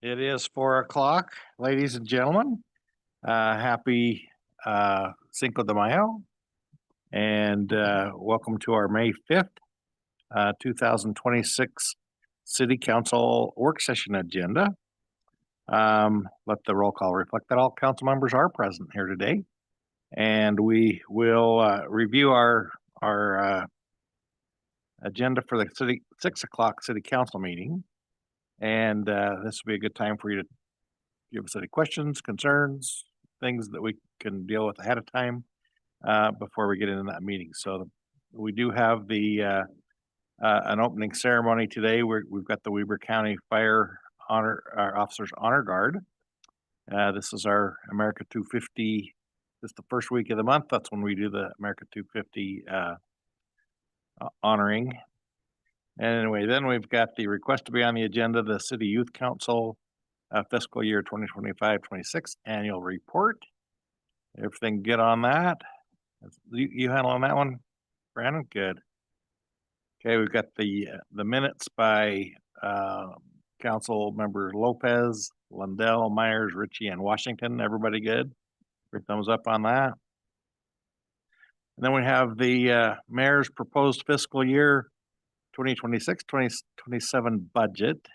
It is 4 o'clock, ladies and gentlemen. Happy Cinco de Mayo, and welcome to our May 5th, 2026 City Council Work Session agenda. Let the roll call reflect that all council members are present here today, and we will review our agenda for the 6 o'clock City Council meeting. And this will be a good time for you to give us any questions, concerns, things that we can deal with ahead of time before we get into that meeting. So we do have the an opening ceremony today. We've got the Weber County Fire Officers Honor Guard. This is our America 250. This is the first week of the month. That's when we do the America 250 honoring. And anyway, then we've got the request to be on the agenda, the City Youth Council fiscal year 2025-26 annual report. Everything good on that? You handle on that one, Brandon? Good. Okay, we've got the minutes by council members Lopez, Lundell, Myers, Ritchie, and Washington. Everybody good? Three thumbs up on that. And then we have the mayor's proposed fiscal year 2026-2027 budget.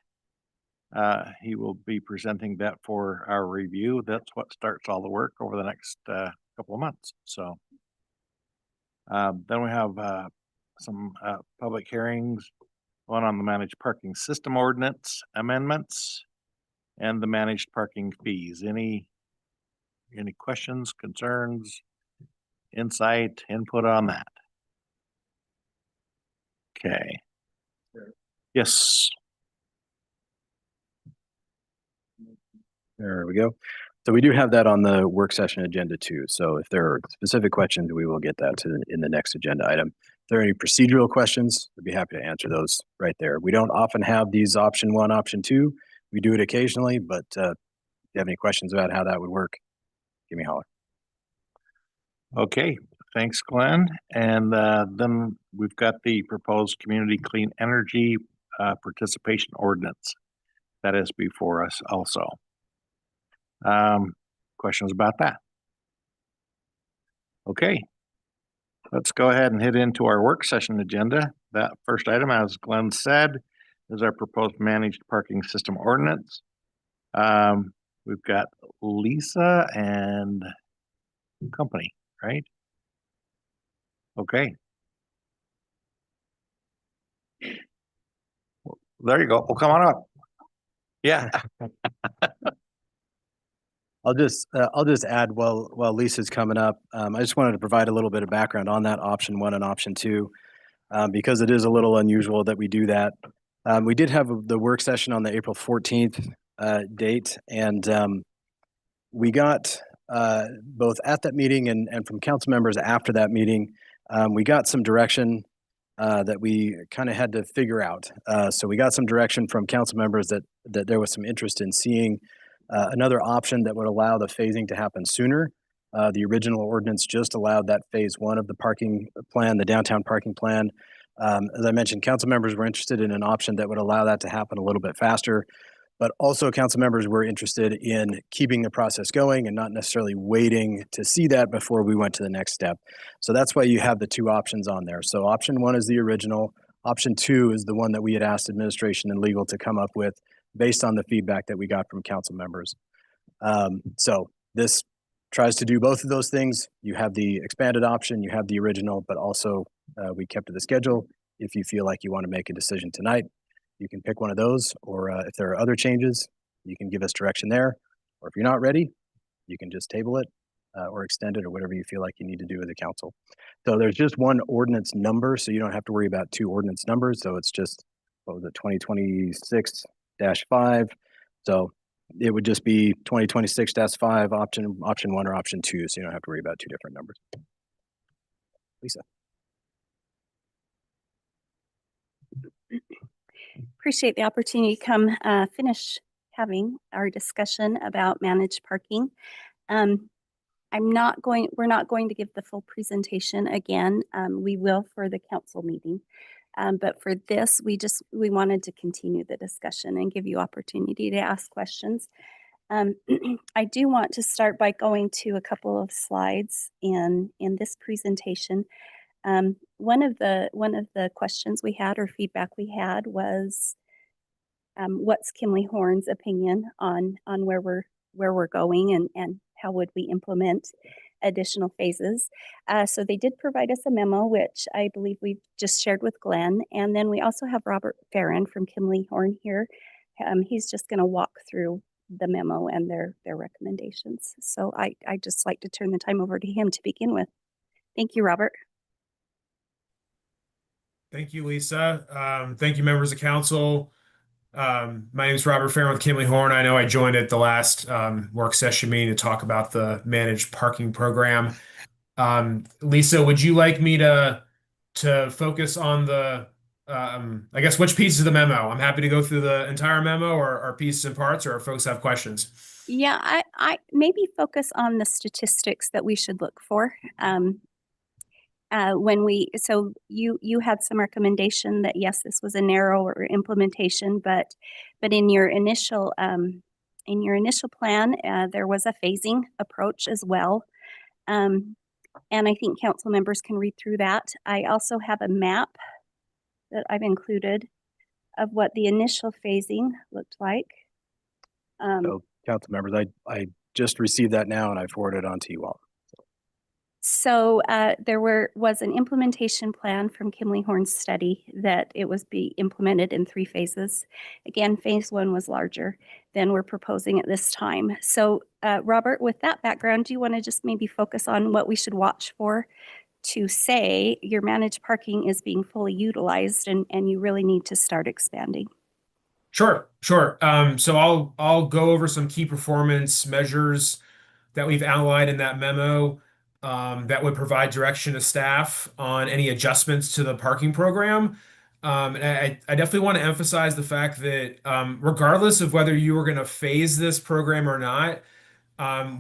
He will be presenting that for our review. That's what starts all the work over the next couple of months. So then we have some public hearings, one on the managed parking system ordinance amendments and the managed parking fees. Any questions, concerns, insight, input on that? Okay. Yes. There we go. So we do have that on the work session agenda too. So if there are specific questions, we will get that in the next agenda item. If there are any procedural questions, we'd be happy to answer those right there. We don't often have these option 1, option 2. We do it occasionally, but if you have any questions about how that would work, give me a holler. Okay, thanks, Glenn. And then we've got the proposed community clean energy participation ordinance that is before us also. Questions about that? Okay, let's go ahead and hit into our work session agenda. That first item, as Glenn said, is our proposed managed parking system ordinance. We've got Lisa and company, right? Okay. There you go. Well, come on up. Yeah. I'll just add while Lisa's coming up, I just wanted to provide a little bit of background on that option 1 and option 2, because it is a little unusual that we do that. We did have the work session on the April 14th date, and we got both at that meeting and from council members after that meeting, we got some direction that we kind of had to figure out. So we got some direction from council members that there was some interest in seeing another option that would allow the phasing to happen sooner. The original ordinance just allowed that phase 1 of the parking plan, the downtown parking plan. As I mentioned, council members were interested in an option that would allow that to happen a little bit faster, but also council members were interested in keeping the process going and not necessarily waiting to see that before we went to the next step. So that's why you have the 2 options on there. So option 1 is the original. Option 2 is the one that we had asked administration and legal to come up with based on the feedback that we got from council members. So this tries to do both of those things. You have the expanded option, you have the original, but also we kept to the schedule. If you feel like you want to make a decision tonight, you can pick one of those, or if there are other changes, you can give us direction there. Or if you're not ready, you can just table it or extend it or whatever you feel like you need to do with the council. So there's just one ordinance number, so you don't have to worry about 2 ordinance numbers. So it's just, what was it, 2026-5. So it would just be 2026-5 option 1 or option 2. So you don't have to worry about 2 different numbers. Lisa. Appreciate the opportunity to come finish having our discussion about managed parking. We're not going to give the full presentation again. We will for the council meeting. But for this, we wanted to continue the discussion and give you opportunity to ask questions. I do want to start by going to a couple of slides in this presentation. One of the questions we had or feedback we had was, what's Kimley Horn's opinion on where we're going and how would we implement additional phases? So they did provide us a memo, which I believe we've just shared with Glenn, and then we also have Robert Farron from Kimley Horn here. He's just going to walk through the memo and their recommendations. So I just like to turn the time over to him to begin with. Thank you, Robert. Thank you, Lisa. Thank you, members of council. My name is Robert Farron with Kimley Horn. I know I joined at the last work session meeting to talk about the managed parking program. Lisa, would you like me to focus on the I guess which pieces of the memo? I'm happy to go through the entire memo or pieces and parts, or if folks have questions. Yeah, I maybe focus on the statistics that we should look for. So you had some recommendation that yes, this was a narrower implementation, but in your initial plan, there was a phasing approach as well. And I think council members can read through that. I also have a map that I've included of what the initial phasing looked like. So council members, I just received that now and I forwarded it on to you all. So there was an implementation plan from Kimley Horn's study that it was be implemented in 3 phases. Again, phase 1 was larger than we're proposing at this time. So Robert, with that background, do you want to just maybe focus on what we should watch for to say your managed parking is being fully utilized and you really need to start expanding? Sure. So I'll go over some key performance measures that we've outlined in that memo that would provide direction to staff on any adjustments to the parking program. And I definitely want to emphasize the fact that regardless of whether you were going to phase this program or not,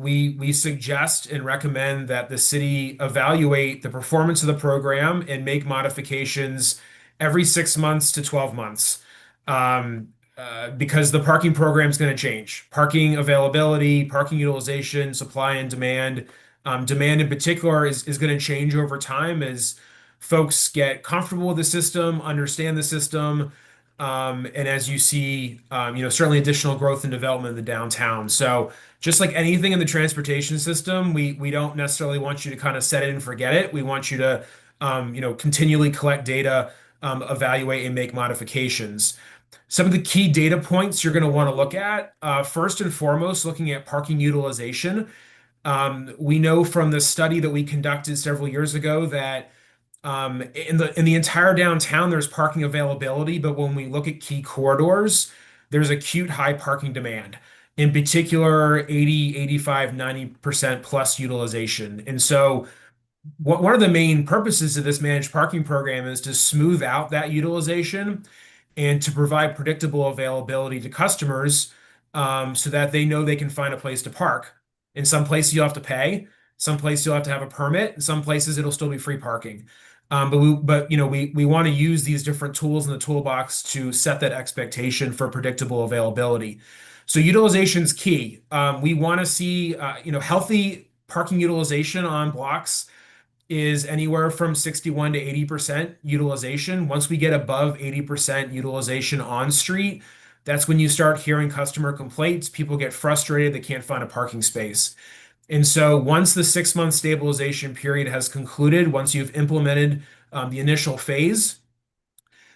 we suggest and recommend that the city evaluate the performance of the program and make modifications every 6 months to 12 months. Because the parking program is going to change. Parking availability, parking utilization, supply and demand. Demand in particular is going to change over time as folks get comfortable with the system, understand the system, and as you see, certainly additional growth and development in the downtown. So just like anything in the transportation system, we don't necessarily want you to kind of set it and forget it. We want you to, continually collect data, evaluate, and make modifications. Some of the key data points you're going to want to look at, first and foremost, looking at parking utilization. We know from the study that we conducted several years ago that in the entire downtown, there's parking availability, but when we look at key corridors, there's acute high parking demand. In particular, 80, 85, 90% plus utilization. And so one of the main purposes of this managed parking program is to smooth out that utilization and to provide predictable availability to customers so that they know they can find a place to park. In some places you'll have to pay, some places you'll have to have a permit, in some places it'll still be free parking. But we want to use these different tools in the toolbox to set that expectation for predictable availability. So utilization is key. We want to see healthy parking utilization on blocks is anywhere from 61 to 80% utilization. Once we get above 80% utilization on street, that's when you start hearing customer complaints. People get frustrated, they can't find a parking space. And so once the 6-month stabilization period has concluded, once you've implemented the initial phase,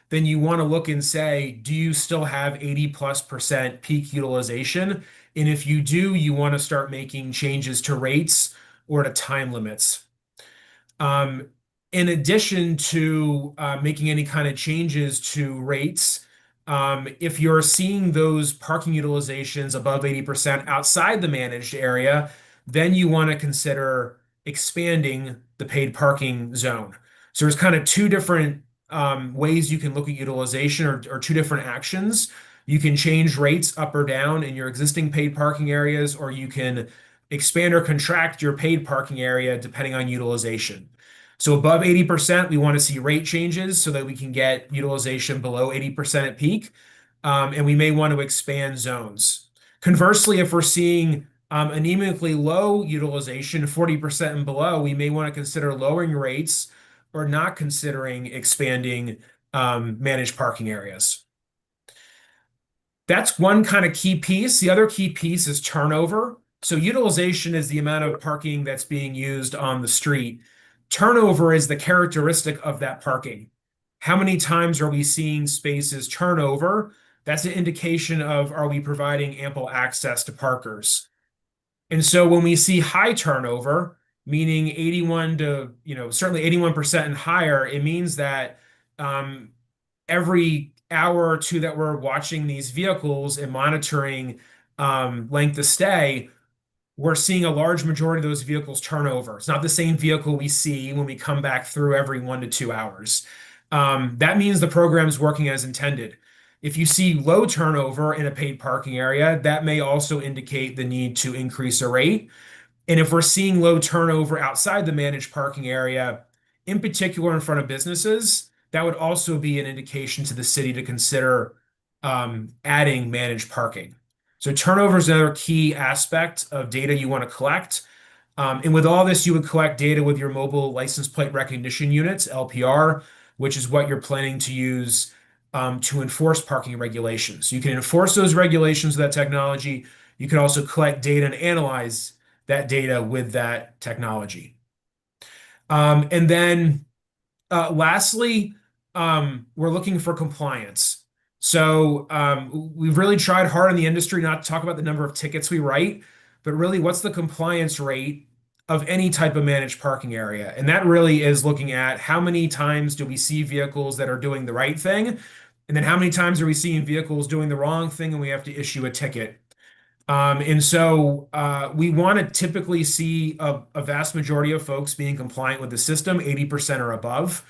then you want to look and say, do you still have 80+% peak utilization? And if you do, you want to start making changes to rates or to time limits. In addition to making any kind of changes to rates, if you're seeing those parking utilizations above 80% outside the managed area, then you want to consider expanding the paid parking zone. So there's kind of 2 different ways you can look at utilization or 2 different actions. You can change rates up or down in your existing paid parking areas, or you can expand or contract your paid parking area depending on utilization. So above 80%, we want to see rate changes so that we can get utilization below 80% at peak. And we may want to expand zones. Conversely, if we're seeing anemically low utilization, 40% and below, we may want to consider lowering rates or not considering expanding managed parking areas. That's one kind of key piece. The other key piece is turnover. So utilization is the amount of parking that's being used on the street. Turnover is the characteristic of that parking. How many times are we seeing spaces turn over? That's an indication of, are we providing ample access to parkers? And so when we see high turnover, meaning 81 to, certainly 81% and higher, it means that every hour or two that we're watching these vehicles and monitoring length of stay, we're seeing a large majority of those vehicles turn over. It's not the same vehicle we see when we come back through every 1 to 2 hours. That means the program is working as intended. If you see low turnover in a paid parking area, that may also indicate the need to increase a rate. And if we're seeing low turnover outside the managed parking area, in particular in front of businesses, that would also be an indication to the city to consider adding managed parking. So turnover is another key aspect of data you want to collect. And with all this, you would collect data with your mobile license plate recognition units, LPR, which is what you're planning to use to enforce parking regulations. You can enforce those regulations with that technology. You can also collect data and analyze that data with that technology. And then lastly, we're looking for compliance. So we've really tried hard in the industry not to talk about the number of tickets we write, but really what's the compliance rate of any type of managed parking area. And that really is looking at how many times do we see vehicles that are doing the right thing, and then how many times are we seeing vehicles doing the wrong thing and we have to issue a ticket. And so we want to typically see a vast majority of folks being compliant with the system, 80% or above.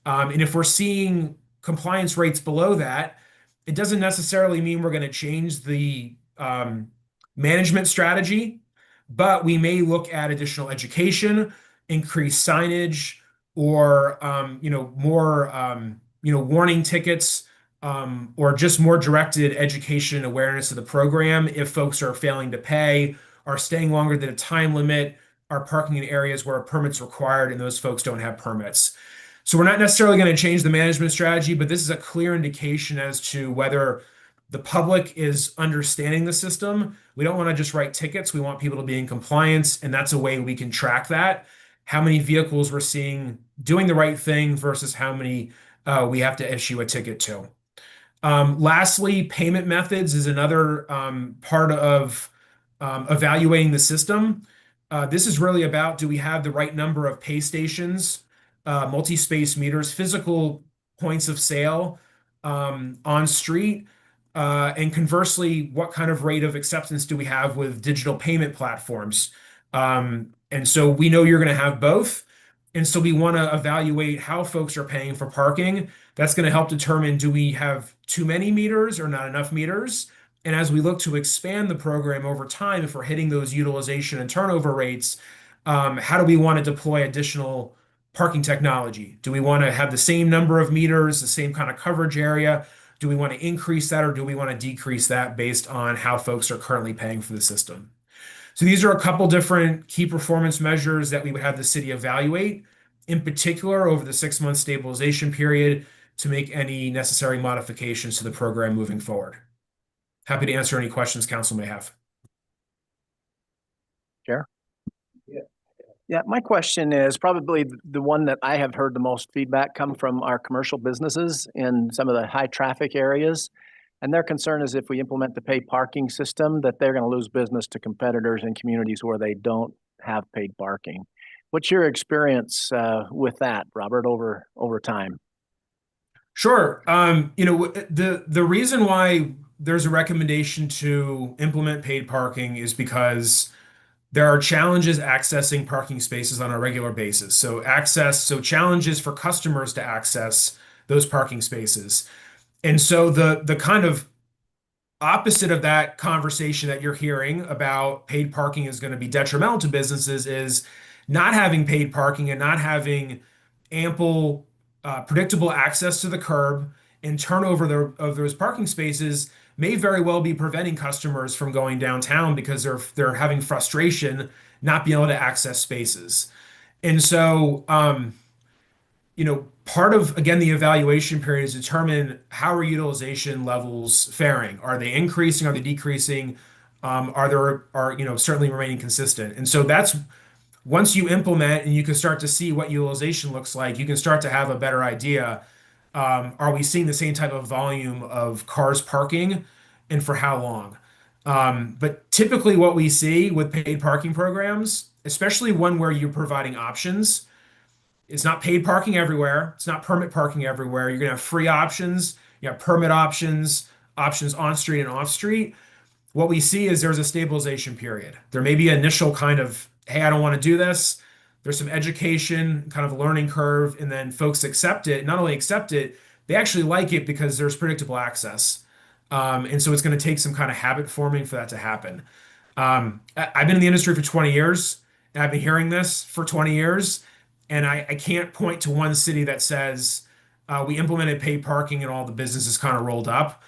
And if we're seeing compliance rates below that, it doesn't necessarily mean we're going to change the management strategy, but we may look at additional education, increased signage, or more warning tickets, or just more directed education and awareness of the program if folks are failing to pay, are staying longer than a time limit, are parking in areas where a permit's required and those folks don't have permits. So we're not necessarily going to change the management strategy, but this is a clear indication as to whether the public is understanding the system. We don't want to just write tickets. We want people to be in compliance, and that's a way we can track that. How many vehicles we're seeing doing the right thing versus how many we have to issue a ticket to. Lastly, payment methods is another part of evaluating the system. This is really about, do we have the right number of pay stations, multi-space meters, physical points of sale on street, and conversely, what kind of rate of acceptance do we have with digital payment platforms? And so we know you're going to have both. And so we want to evaluate how folks are paying for parking. That's going to help determine, do we have too many meters or not enough meters? And as we look to expand the program over time, if we're hitting those utilization and turnover rates, how do we want to deploy additional parking technology? Do we want to have the same number of meters, the same kind of coverage area? Do we want to increase that, or do we want to decrease that based on how folks are currently paying for the system? So these are a couple different key performance measures that we would have the city evaluate, in particular over the 6-month stabilization period, to make any necessary modifications to the program moving forward. Happy to answer any questions council may have. Chair? Yeah, my question is probably the one that I have heard the most feedback come from our commercial businesses in some of the high traffic areas. And their concern is if we implement the paid parking system, that they're going to lose business to competitors in communities where they don't have paid parking. What's your experience with that, Robert, over time? Sure. The reason why there's a recommendation to implement paid parking is because there are challenges accessing parking spaces on a regular basis. So challenges for customers to access those parking spaces. And so the kind of opposite of that conversation that you're hearing about paid parking is going to be detrimental to businesses is not having paid parking and not having ample, predictable access to the curb and turnover of those parking spaces may very well be preventing customers from going downtown because they're having frustration not being able to access spaces. And so, part of, again, the evaluation period is determine how are utilization levels faring? Are they increasing? Are they decreasing? Certainly remaining consistent? And so that's once you implement and you can start to see what utilization looks like, you can start to have a better idea. Are we seeing the same type of volume of cars parking and for how long? But typically what we see with paid parking programs, especially one where you're providing options, it's not paid parking everywhere. It's not permit parking everywhere. You're going to have free options. You have permit options, options on street and off street. What we see is there's a stabilization period. There may be an initial kind of, hey, I don't want to do this. There's some education, kind of a learning curve, and then folks accept it. Not only accept it, they actually like it because there's predictable access. And so it's going to take some kind of habit forming for that to happen. I've been in the industry for 20 years, and I've been hearing this for 20 years. And I can't point to one city that says we implemented paid parking and all the businesses kind of rolled up.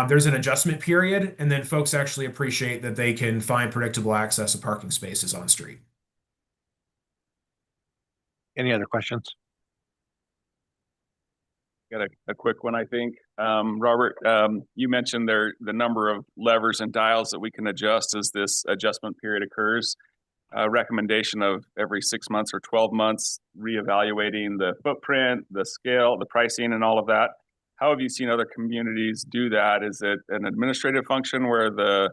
There's an adjustment period, and then folks actually appreciate that they can find predictable access to parking spaces on street. Any other questions? Got a quick one, I think. Robert, you mentioned the number of levers and dials that we can adjust as this adjustment period occurs. Recommendation of every 6 months or 12 months, reevaluating the footprint, the scale, the pricing, and all of that. How have you seen other communities do that? Is it an administrative function where the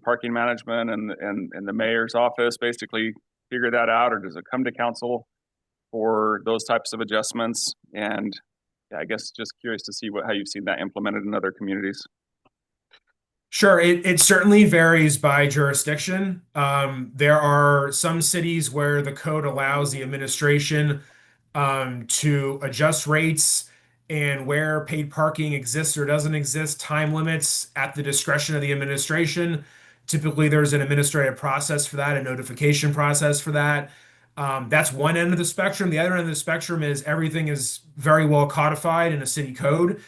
parking management and the mayor's office basically figure that out, or does it come to council for those types of adjustments? And yeah, I guess just curious to see how you've seen that implemented in other communities. Sure, it certainly varies by jurisdiction. There are some cities where the code allows the administration to adjust rates, and where paid parking exists or doesn't exist, time limits at the discretion of the administration. Typically, there's an administrative process for that, a notification process for that. That's one end of the spectrum. The other end of the spectrum is everything is very well codified in a city code.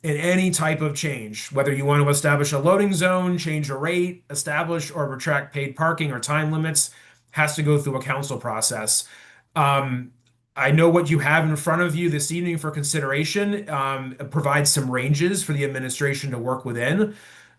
In any type of change, whether you want to establish a loading zone, change a rate, establish or retract paid parking or time limits, has to go through a council process. I know what you have in front of you this evening for consideration provides some ranges for the administration to work within.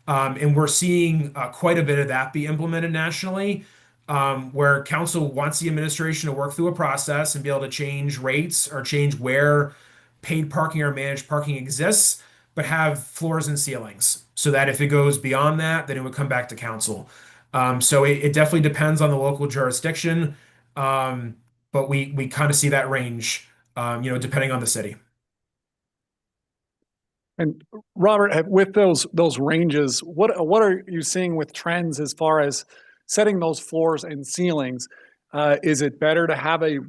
And we're seeing quite a bit of that be implemented nationally, where council wants the administration to work through a process and be able to change rates or change where paid parking or managed parking exists, but have floors and ceilings so that if it goes beyond that, then it would come back to council. So it definitely depends on the local jurisdiction, but we kind of see that range, depending on the city. And Robert, with those ranges, what are you seeing with trends as far as setting those floors and ceilings? Is it better to have a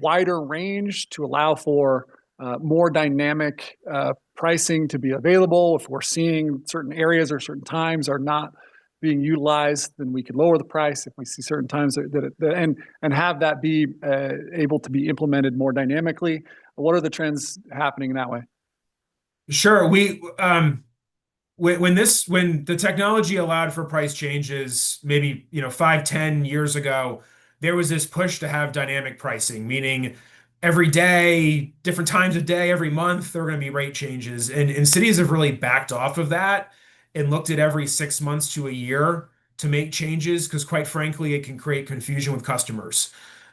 wider range to allow for more dynamic pricing to be available? If we're seeing certain areas or certain times are not being utilized, then we could lower the price. If we see certain times and have that be able to be implemented more dynamically. What are the trends happening that way? Sure. When the technology allowed for price changes, maybe 5-10 years ago, there was this push to have dynamic pricing, meaning every day, different times of day, every month, there are going to be rate changes. And cities have really backed off of that and looked at every 6 months to a year to make changes, because quite frankly, it can create confusion with customers.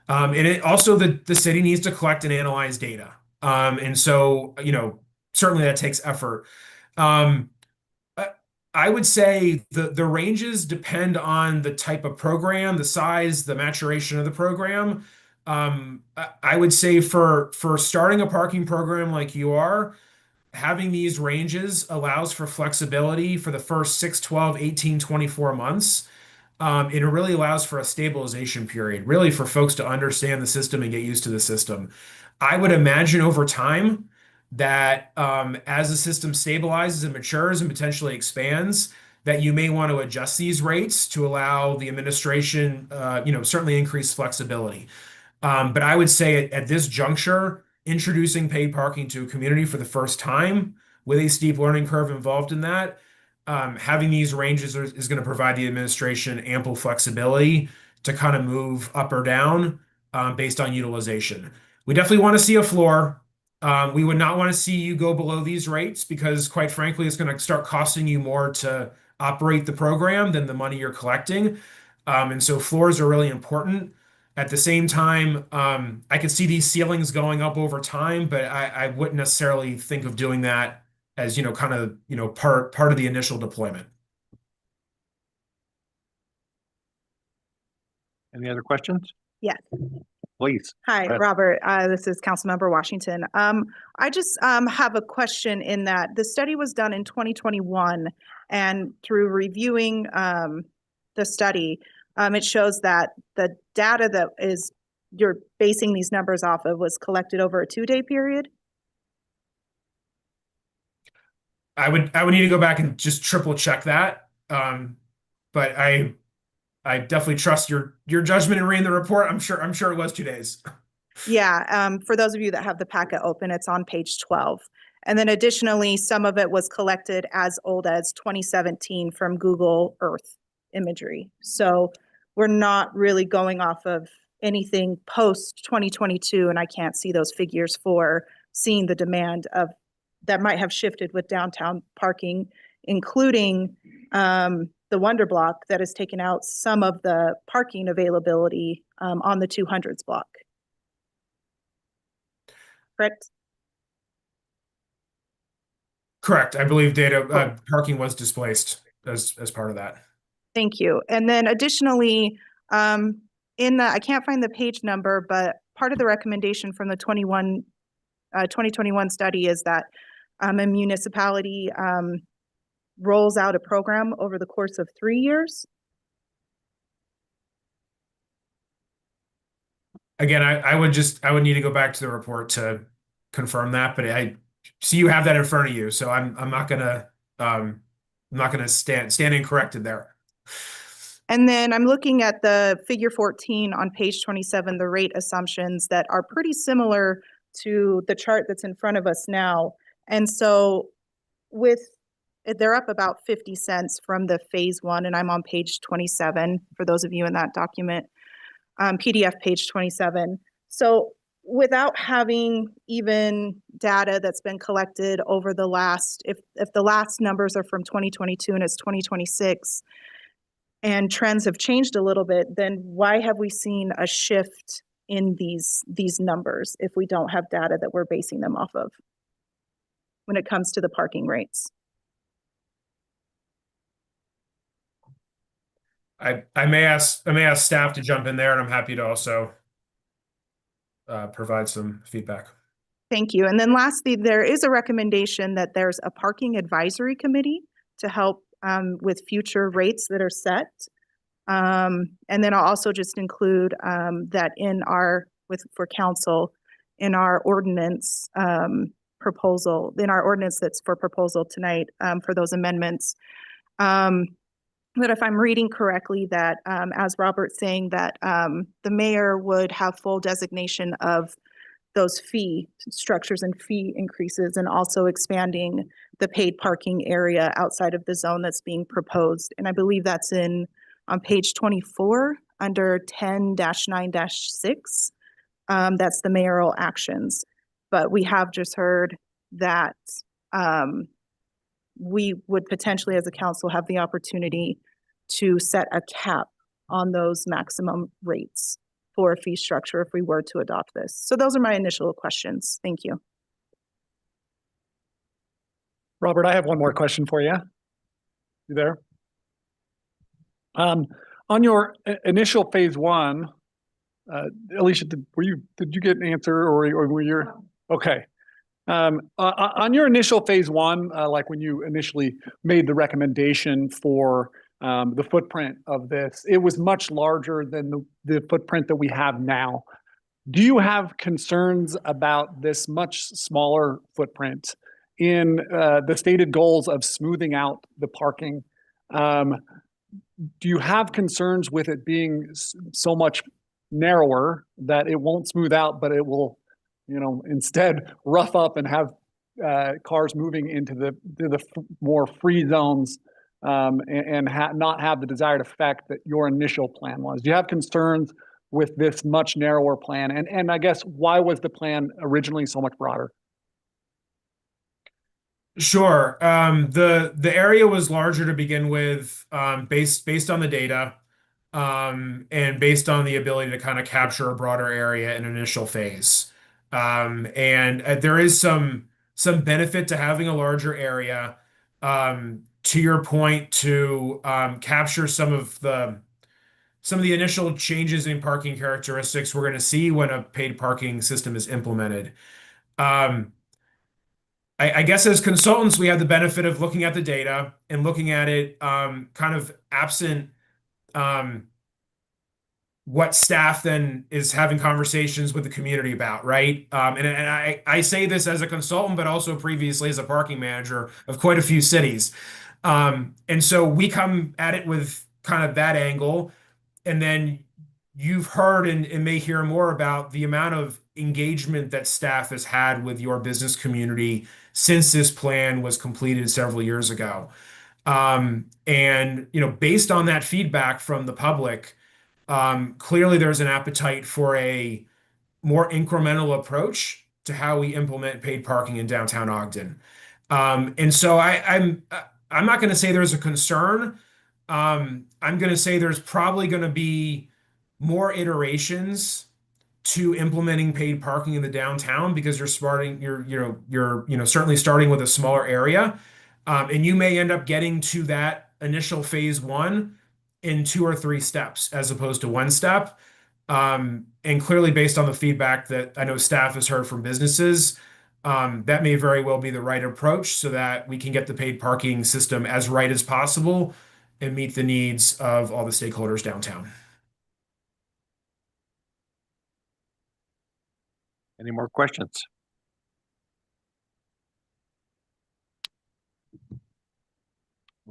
And it also, the city needs to collect and analyze data. And so, certainly that takes effort. I would say the ranges depend on the type of program, the size, the maturation of the program. I would say for starting a parking program like you are, having these ranges allows for flexibility for the first 6, 12, 18, 24 months. It really allows for a stabilization period, really for folks to understand the system and get used to the system. I would imagine over time that as the system stabilizes and matures and potentially expands, that you may want to adjust these rates to allow the administration, certainly increase flexibility. But I would say at this juncture, introducing paid parking to a community for the first time with a steep learning curve involved in that, having these ranges is going to provide the administration ample flexibility to kind of move up or down based on utilization. We definitely want to see a floor. We would not want to see you go below these rates because, quite frankly, it's going to start costing you more to operate the program than the money you're collecting. And so floors are really important. At the same time, I could see these ceilings going up over time, but I wouldn't necessarily think of doing that as, kind of, part of the initial deployment. Any other questions? Yes. Please. Hi, Brett. Robert. This is Councilmember Washington. I just have a question in that the study was done in 2021, and through reviewing the study, it shows that the data that you're basing these numbers off of was collected over a 2-day period. I would need to go back and just triple check that. But I definitely trust your judgment in reading the report. I'm sure it was 2 days. Yeah, for those of you that have the packet open, it's on page 12. And then additionally, some of it was collected as old as 2017 from Google Earth imagery. So we're not really going off of anything post 2022, and I can't see those figures for seeing the demand of that might have shifted with downtown parking, including the Wonder Block that has taken out some of the parking availability on the 200s block. Correct? Correct. I believe parking was displaced as part of that. Thank you. And then additionally, I can't find the page number, but part of the recommendation from the 2021 study is that a municipality rolls out a program over the course of 3 years. Again, I would need to go back to the report to confirm that, but I see you have that in front of you, so I'm not gonna stand incorrected there. And then I'm looking at the figure 14 on page 27, the rate assumptions that are pretty similar to the chart that's in front of us now. And so they're up about 50 cents from the phase 1, and I'm on page 27 for those of you in that document, PDF page 27. So without having even data that's been collected over the last, if the last numbers are from 2022 and it's 2026, and trends have changed a little bit, then why have we seen a shift in these numbers if we don't have data that we're basing them off of when it comes to the parking rates? I may ask staff to jump in there, and I'm happy to also provide some feedback. Thank you. And then lastly, there is a recommendation that there's a parking advisory committee to help with future rates that are set. And then I'll also just include that for council in our ordinance proposal, in our ordinance that's for proposal tonight for those amendments. But if I'm reading correctly, that as Robert's saying, that the mayor would have full designation of those fee structures and fee increases, and also expanding the paid parking area outside of the zone that's being proposed. And I believe that's on page 24 under 10-9-6. That's the mayoral actions. But we have just heard that we would potentially as a council have the opportunity to set a cap on those maximum rates for a fee structure if we were to adopt this. So those are my initial questions. Thank you. Robert, I have one more question for you. You there? On your initial phase 1, Alicia, did you get an answer or were you? Okay. On your initial phase 1, like when you initially made the recommendation for the footprint of this, it was much larger than the footprint that we have now. Do you have concerns about this much smaller footprint in the stated goals of smoothing out the parking? Do you have concerns with it being so much narrower, that it won't smooth out, but it will, instead rough up and have cars moving into the more free zones, and not have the desired effect that your initial plan was. Do you have concerns with this much narrower plan? And I guess, why was the plan originally so much broader? Sure. The area was larger to begin with, based on the data, and based on the ability to kind of capture a broader area in an initial phase. And there is some benefit to having a larger area. To your point, to capture some of the initial changes in parking characteristics we're going to see when a paid parking system is implemented. I guess as consultants, we have the benefit of looking at the data and looking at it kind of absent what staff then is having conversations with the community about, right? And I say this as a consultant, but also previously as a parking manager of quite a few cities. And so we come at it with kind of that angle. And then you've heard and may hear more about the amount of engagement that staff has had with your business community since this plan was completed several years ago. And, based on that feedback from the public, clearly there's an appetite for a more incremental approach to how we implement paid parking in downtown Ogden. And so I'm not going to say there's a concern. I'm going to say there's probably going to be more iterations to implementing paid parking in the downtown, because you're certainly starting with a smaller area, and you may end up getting to that initial phase one in 2 or 3 steps as opposed to 1 step. And clearly, based on the feedback that I know staff has heard from businesses, that may very well be the right approach, so that we can get the paid parking system as right as possible and meet the needs of all the stakeholders downtown. Any more questions?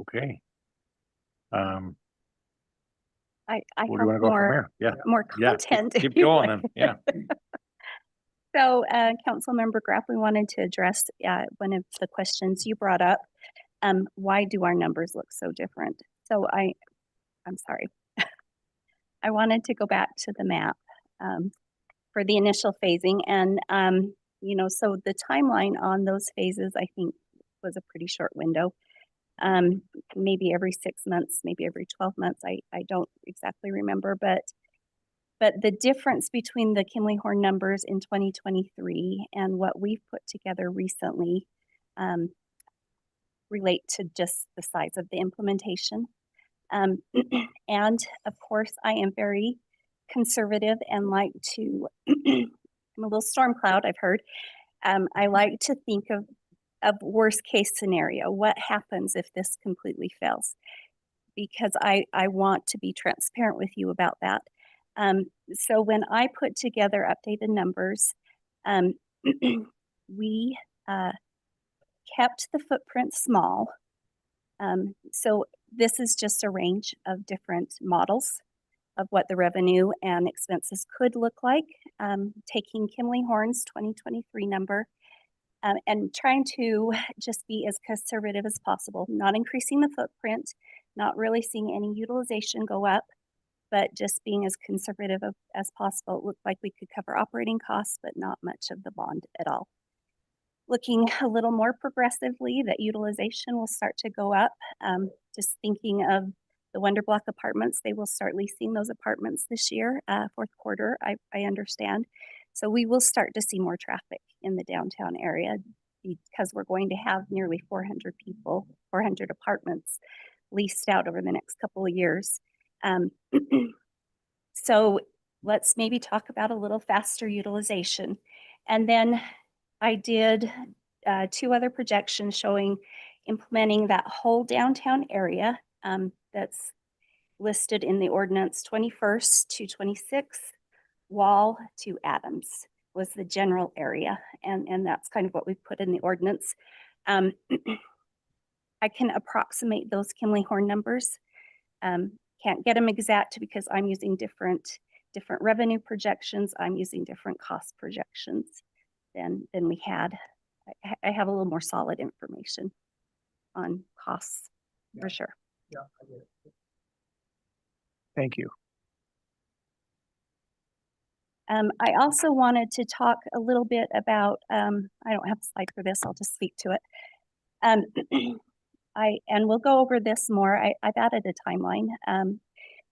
Okay. I Where do you have want to go from more, here? Yeah, more yeah, content. if keep you going like. then, yeah. So, Councilmember Graff, we wanted to address one of the questions you brought up. Why do our numbers look so different? So I'm sorry. I wanted to go back to the map for the initial phasing. And, so the timeline on those phases, I think, was a pretty short window. Maybe every 6 months, maybe every 12 months. I don't exactly remember, but the difference between the Kimley-Horn numbers in 2023 and what we've put together recently relate to just the size of the implementation. And of course, I am very conservative and like to, I'm a little storm cloud, I've heard. I like to think of worst case scenario. What happens if this completely fails? Because I want to be transparent with you about that. So when I put together updated numbers, we kept the footprint small. So this is just a range of different models of what the revenue and expenses could look like, taking Kimley-Horn's 2023 number and trying to just be as conservative as possible, not increasing the footprint, not really seeing any utilization go up, but just being as conservative as possible. It looked like we could cover operating costs, but not much of the bond at all. Looking a little more progressively, that utilization will start to go up. Just thinking of the Wonder Block apartments, they will start leasing those apartments this year, 4th quarter, I understand. So we will start to see more traffic in the downtown area because we're going to have nearly 400 people, 400 apartments leased out over the next couple of years. So let's maybe talk about a little faster utilization. And then I did 2 other projections showing implementing that whole downtown area that's listed in the ordinance 21st to 26th, Wall to Adams was the general area. And that's kind of what we put in the ordinance. I can approximate those Kimley-Horn numbers. Can't get them exact because I'm using different different revenue projections. I'm using different cost projections than we had. I have a little more solid information on costs for sure. Yeah, I get it. Thank you. I also wanted to talk a little bit about, I don't have a slide for this, I'll just speak to it. And we'll go over this more. I've added a timeline.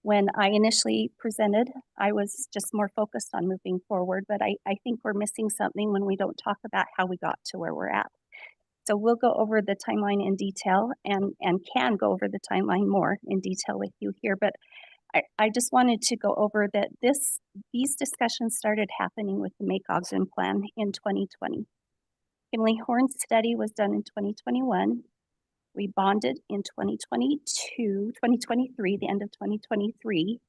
When I initially presented, I was just more focused on moving forward, but I think we're missing something when we don't talk about how we got to where we're at. So we'll go over the timeline in detail and can go over the timeline more in detail with you here, but I just wanted to go over that these discussions started happening with the Make Ogden plan in 2020. Kinley Horn's study was done in 2021. We bonded in 2023, the end of 2023.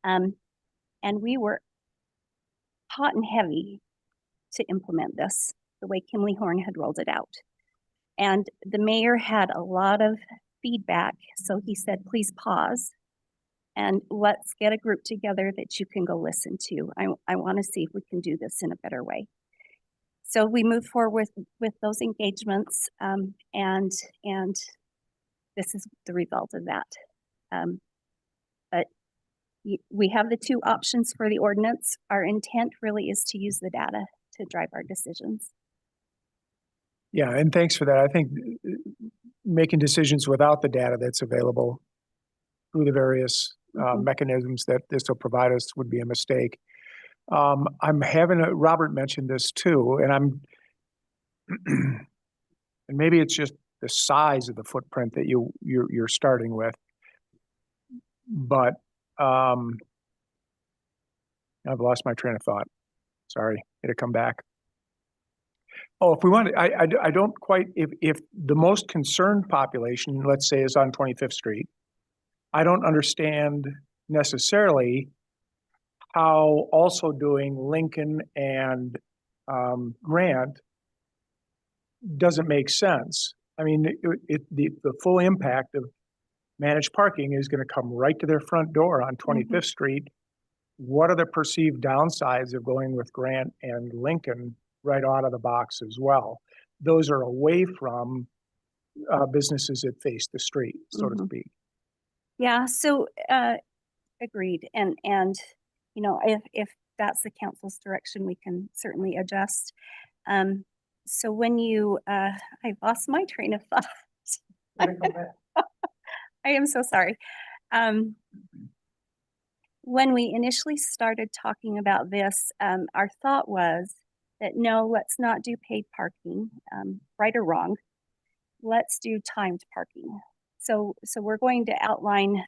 And we were hot and heavy to implement this the way Kinley Horn had rolled it out. And the mayor had a lot of feedback. So he said, please pause and let's get a group together that you can go listen to. I want to see if we can do this in a better way. So we moved forward with those engagements, and this is the result of that. But we have the two options for the ordinance. Our intent really is to use the data to drive our decisions. Yeah, and thanks for that. I think making decisions without the data that's available through the various mechanisms that this will provide us would be a mistake. I'm having Robert mentioned this too, and and maybe it's just the size of the footprint that you're starting with, but I've lost my train of thought. Sorry, it'll come back. Oh, if we want, I don't quite, if the most concerned population, let's say, is on 25th Street, I don't understand necessarily how also doing Lincoln and Grant doesn't make sense. I mean, the full impact of managed parking is going to come right to their front door on 25th Street. What are the perceived downsides of going with Grant and Lincoln right out of the box as well? Those are away from businesses that face the street, so to speak. Yeah, so agreed. And you know, if that's the council's direction, we can certainly adjust. So when you, I lost my train of thought. I am so sorry. When we initially started talking about this, our thought was that no, let's not do paid parking, right or wrong. Let's do timed parking. So we're going to outline,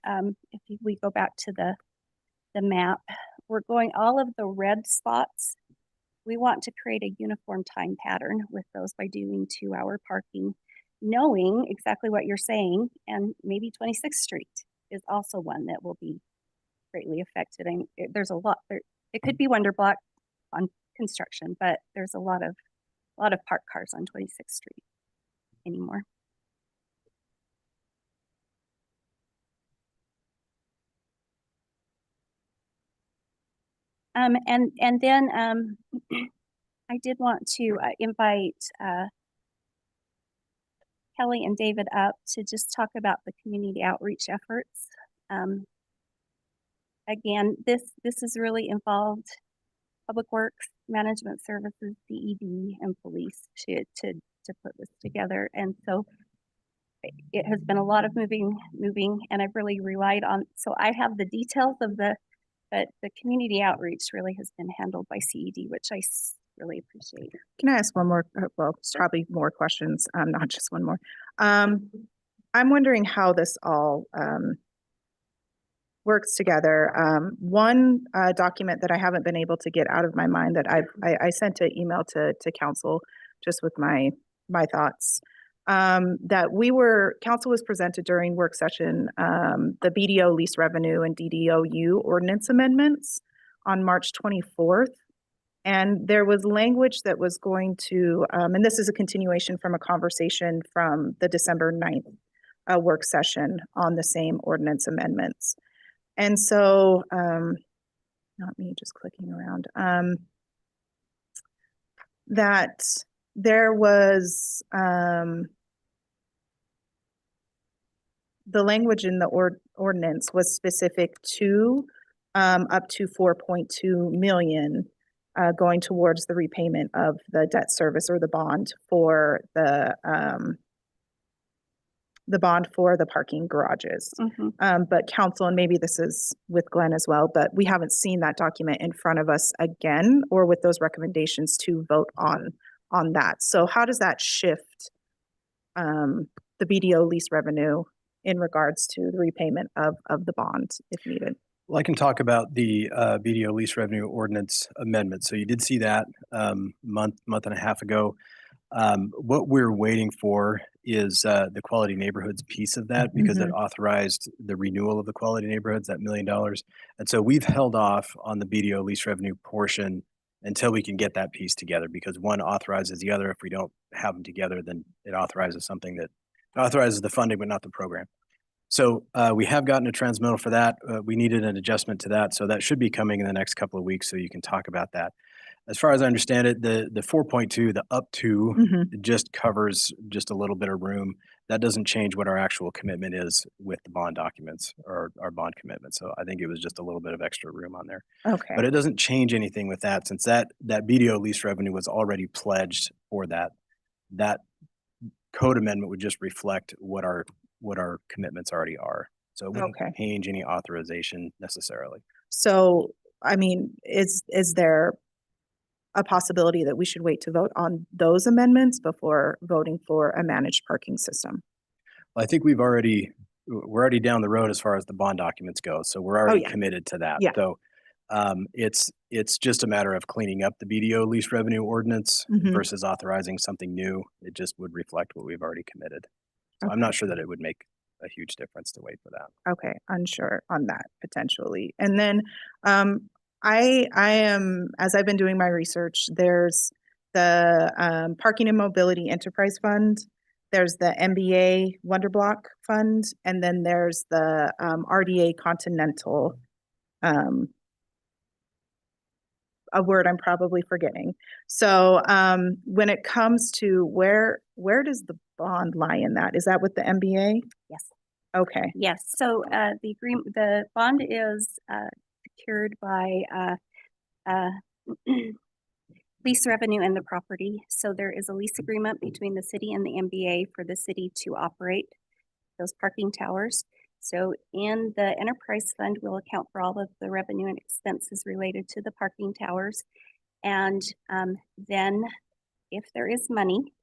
if we go back to the map, we're going all of the red spots. We want to create a uniform time pattern with those by doing 2-hour parking, knowing exactly what you're saying, and maybe 26th Street is also one that will be greatly affected. And there's a lot there. It could be Wonder Block on construction, but there's a lot of parked cars on 26th Street anymore. And then I did want to invite Kelly and David up to just talk about the community outreach efforts. Again, this has really involved Public Works, Management Services, DED, and police to put this together. And so it has been a lot of moving, and I've really relied on, so I have the details of but the community outreach really has been handled by CED, which I really appreciate. Can I ask one more, well, probably more questions, not just one more. I'm wondering how this all works together. One document that I haven't been able to get out of my mind that I sent an email to council just with my thoughts. That council was presented during work session, the BDO lease revenue and DDOU ordinance amendments on March 24th. And there was language that was going to, and this is a continuation from a conversation from the December 9th work session on the same ordinance amendments. And so not me just clicking around, that there was, the language in the ordinance was specific to, up to 4.2 million, going towards the repayment of the debt service or the bond for the parking garages. But council, and maybe this is with Glenn as well, but we haven't seen that document in front of us again, or with those recommendations to vote on that. So how does that shift the BDO lease revenue in regards to the repayment of the bond if needed? Well, I can talk about the BDO lease revenue ordinance amendment. So you did see that month and a half ago. What we're waiting for is the quality neighborhoods piece of that, because it authorized the renewal of the quality neighborhoods, that $1 million. And so we've held off on the BDO lease revenue portion until we can get that piece together, because one authorizes the other. If we don't have them together, then it authorizes something that authorizes the funding, but not the program. So we have gotten a transmittal for that. We needed an adjustment to that. So that should be coming in the next couple of weeks, so you can talk about that. As far as I understand it, the 4.2, the up to, it just covers just a little bit of room. That doesn't change what our actual commitment is with the bond documents or our bond commitment. So I think it was just a little bit of extra room on there. Okay. But it doesn't change anything with that, since that BDO lease revenue was already pledged for that. That code amendment would just reflect what our commitments already are. So it wouldn't change any authorization necessarily. So, I mean, is there a possibility that we should wait to vote on those amendments before voting for a managed parking system? Well, I think we're already down the road as far as the bond documents go. So we're already committed to that. Yeah. So it's just a matter of cleaning up the BDO lease revenue ordinance versus authorizing something new. It just would reflect what we've already committed. So I'm not sure that it would make a huge difference to wait for that. Okay, unsure on that potentially. And then I am, as I've been doing my research, there's the Parking and Mobility Enterprise Fund, there's the MBA Wonder Block Fund, and then there's the RDA Continental, a word I'm probably forgetting. So when it comes to where does the bond lie in that? Is that with the MBA? Yes. Okay. Yes. So the bond is secured by lease revenue and the property. So there is a lease agreement between the city and the MBA for the city to operate those parking towers. So in the enterprise fund, we'll account for all of the revenue and expenses related to the parking towers. And then if there is money,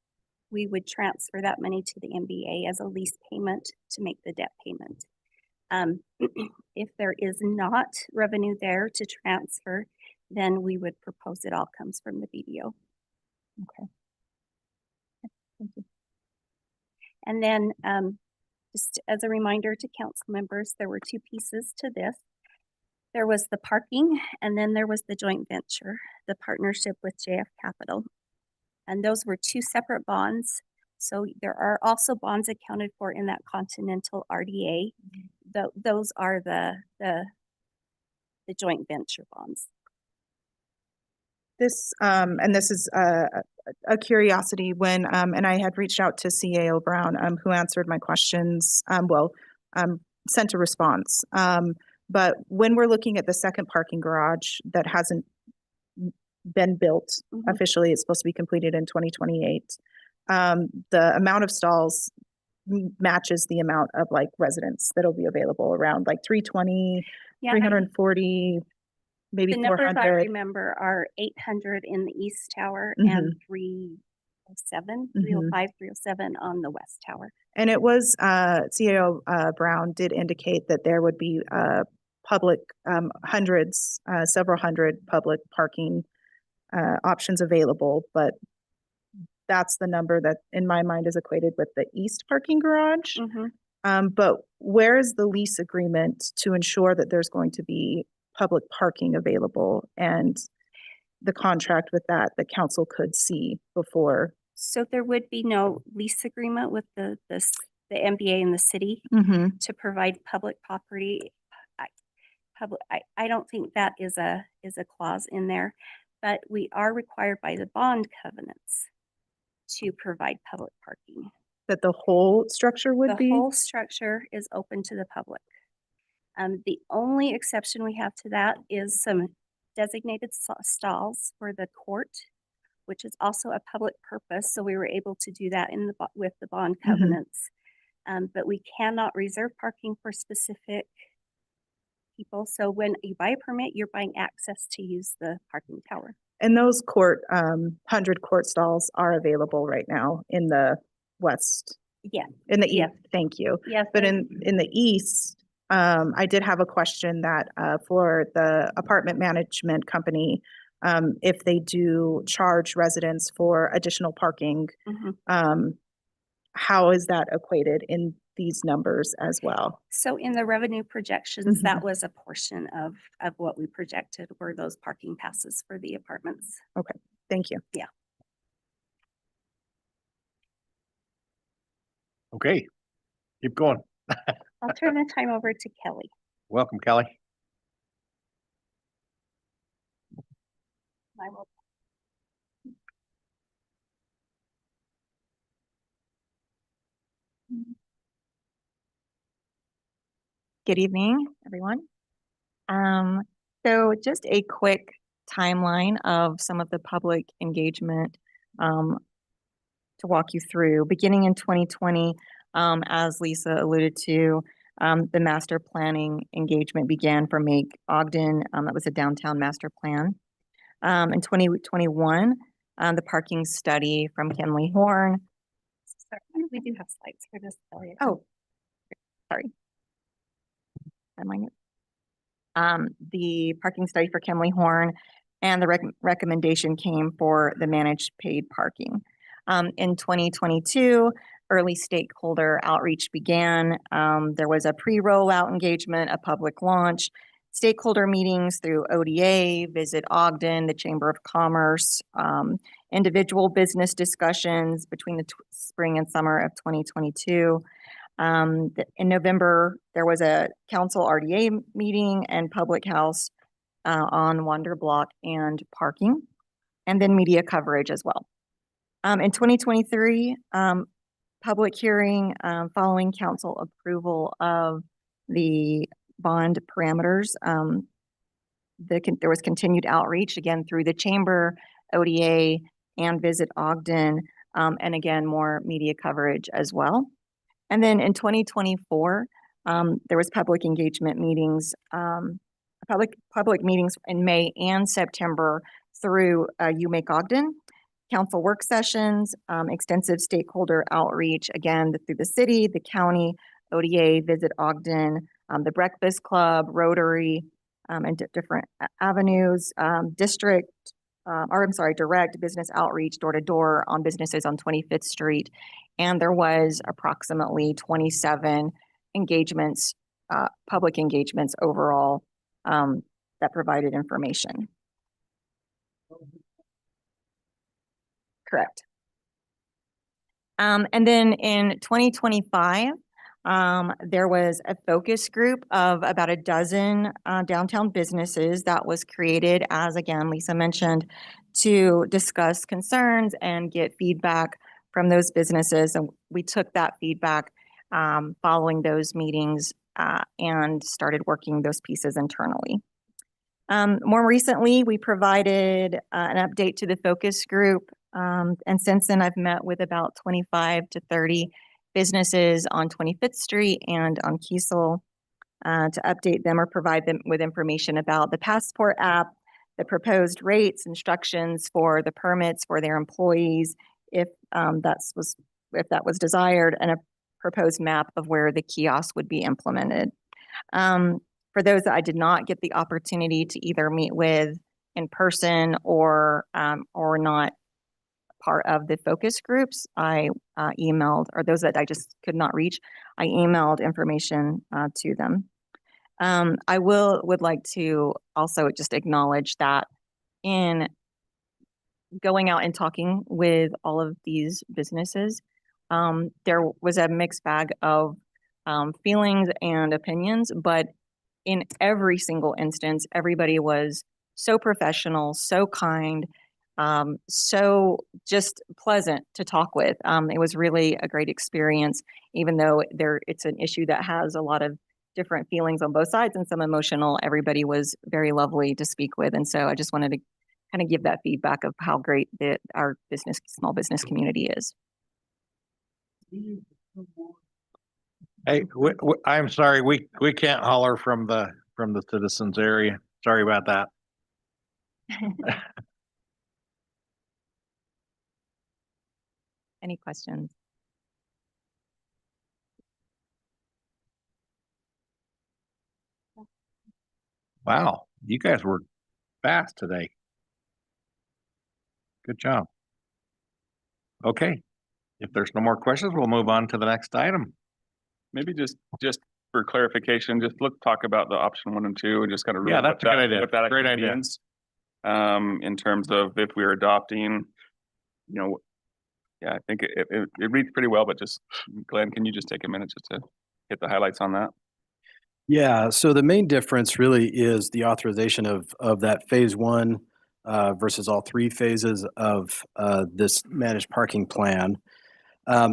we would transfer that money to the MBA as a lease payment to make the debt payment. If there is not revenue there to transfer, then we would propose it all comes from the BDO. Okay. Thank you. And then just as a reminder to council members, there were two pieces to this. There was the parking, and then there was the joint venture, the partnership with JF Capital. And those were two separate bonds. So there are also bonds accounted for in that Continental RDA. Those are the joint venture bonds. This and this is a curiosity when and I had reached out to CAO Brown who answered my questions, sent a response. But when we're looking at the second parking garage that hasn't been built officially, it's supposed to be completed in 2028. The amount of stalls matches the amount of like residents that'll be available, around like 320, 340, maybe the numbers 400. I remember are 800 in the east tower and 307, 305, 307 on the west tower. And it was CAO Brown did indicate that there would be public hundreds, several hundred public parking options available, but that's the number that in my mind is equated with the east parking garage. But where is the lease agreement to ensure that there's going to be public parking available, and the contract with that council could see before? So there would be no lease agreement with the MBA and the city to provide public property. public, I don't think that is a clause in there, but we are required by the bond covenants to provide public parking. That the whole structure would The be? whole structure is open to the public. The only exception we have to that is some designated stalls for the court, which is also a public purpose. So we were able to do that in the with the bond covenants. But we cannot reserve parking for specific people. So when you buy a permit, you're buying access to use the parking tower. And those 100 court stalls are available right now in the west. Yeah. In the Yeah. east, thank you. Yes. But in the east, I did have a question that for the apartment management company, if they do charge residents for additional parking, how is that equated in these numbers as well? So in the revenue projections, that was a portion of what we projected were those parking passes for the apartments. Okay, thank you. Yeah. Okay, keep going. I'll turn the time over to Kelly. Welcome, Kelly. I will. Good evening, everyone. So just a quick timeline of some of the public engagement to walk you through. Beginning in 2020, as Lisa alluded to, the master planning engagement began for Make Ogden. That was a downtown master plan. In 2021, the parking study from Kenley Horn. Sorry, we do have slides for this. Oh, sorry. The parking study for Kenley Horn and the recommendation came for the managed paid parking. In 2022, early stakeholder outreach began. There was a pre-rollout engagement, a public launch, stakeholder meetings through ODA, Visit Ogden, the Chamber of Commerce, individual business discussions between the spring and summer of 2022. In November, there was a council RDA meeting and public house on Wander Block and parking, and then media coverage as well. In 2023, public hearing following council approval of the bond parameters. There was continued outreach again through the chamber, ODA, and Visit Ogden, and again, more media coverage as well. And then in 2024, there was public engagement meetings, public meetings in May and September through Make Ogden, council work sessions, extensive stakeholder outreach, again, through the city, the county, ODA, Visit Ogden, the Breakfast Club, Rotary, and different avenues, direct business outreach, door to door on businesses on 25th Street. And there was approximately 27 engagements, public engagements overall that provided information. Correct. And then in 2025, there was a focus group of about a dozen downtown businesses that was created, as again, Lisa mentioned, to discuss concerns and get feedback from those businesses. And we took that feedback following those meetings and started working those pieces internally. More recently, we provided an update to the focus group. And since then, I've met with about 25 to 30 businesses on 25th Street and on Kiesel to update them or provide them with information about the Passport app, the proposed rates, instructions for the permits for their employees, if that was desired, and a proposed map of where the kiosk would be implemented. For those that I did not get the opportunity to either meet with in person or not part of the focus groups, I emailed, or those that I just could not reach, I emailed information to them. I would like to also just acknowledge that in going out and talking with all of these businesses, there was a mixed bag of feelings and opinions, but in every single instance, everybody was so professional, so kind, so just pleasant to talk with. It was really a great experience, even though it's an issue that has a lot of different feelings on both sides and some emotional. Everybody was very lovely to speak with. And so I just wanted to kind of give that feedback of how great our small business community is. Hey, I'm sorry, we can't holler from the citizens area. Sorry about that. Any questions? Wow, you guys were fast today. Good job. Okay, if there's no more questions, we'll move on to the next item. Maybe just for clarification, just let's talk about the option 1 and 2 and just kind of. Yeah, that's a good idea. What that Great actually idea. means, in terms of if we're adopting, yeah, I think it reads pretty well, but just Glenn, can you just take a minute just to hit the highlights on that? Yeah, so the main difference really is the authorization of that phase 1 versus all 3 phases of this managed parking plan.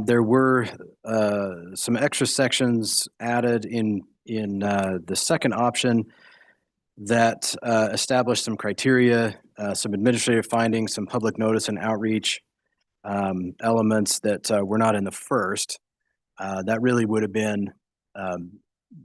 There were some extra sections added in the second option that established some criteria, some administrative findings, some public notice and outreach elements that were not in the first. That really would have been,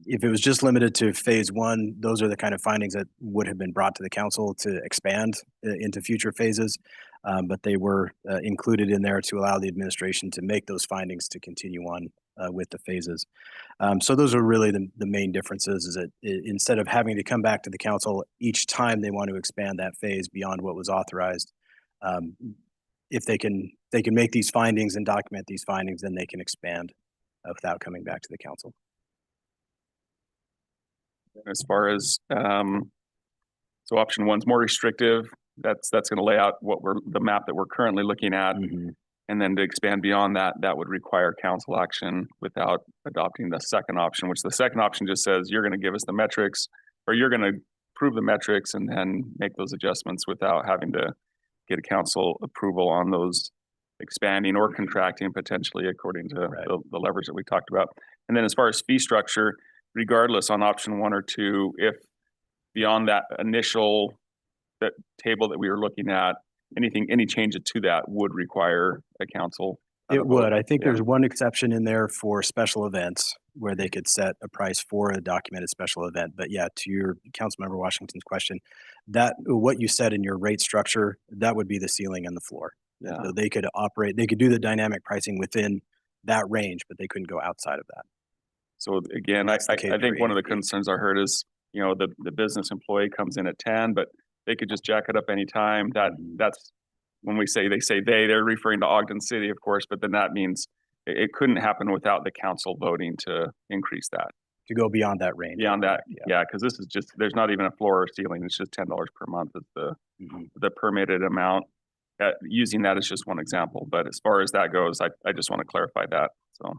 if it was just limited to phase 1, those are the kind of findings that would have been brought to the council to expand into future phases. But they were included in there to allow the administration to make those findings to continue on with the phases. So those are really the main differences, is that instead of having to come back to the council each time they want to expand that phase beyond what was authorized, if they can make these findings and document these findings, then they can expand without coming back to the council. As far as, so option 1's more restrictive. That's going to lay out the map that we're currently looking at. Mm-hmm. And then to expand beyond that, that would require council action without adopting the second option, which the second option just says you're going to give us the metrics, or you're going to prove the metrics and then make those adjustments without having to get a council approval on those expanding or contracting potentially according to the leverage that we talked about. And then as far as fee structure, regardless on option 1 or 2, if beyond that initial table that we were looking at, any changes to that would require a council. It would. I think there's one exception in there for special events where they could set a price for a documented special event. But yeah, to your Councilmember Washington's question, that what you said in your rate structure, that would be the ceiling and the floor. Yeah. So they could do the dynamic pricing within that range, but they couldn't go outside of that. So again, I think one of the concerns I heard is, the business employee comes in at 10, but they could just jack it up anytime. That's when they say they're referring to Ogden City, of course, but then that means it couldn't happen without the council voting to increase that. To go beyond that range. Beyond that, yeah, because this is just, there's not even a floor or ceiling. It's just $10 per month is the permitted amount. Using that as just one example, but as far as that goes, I just want to clarify that. So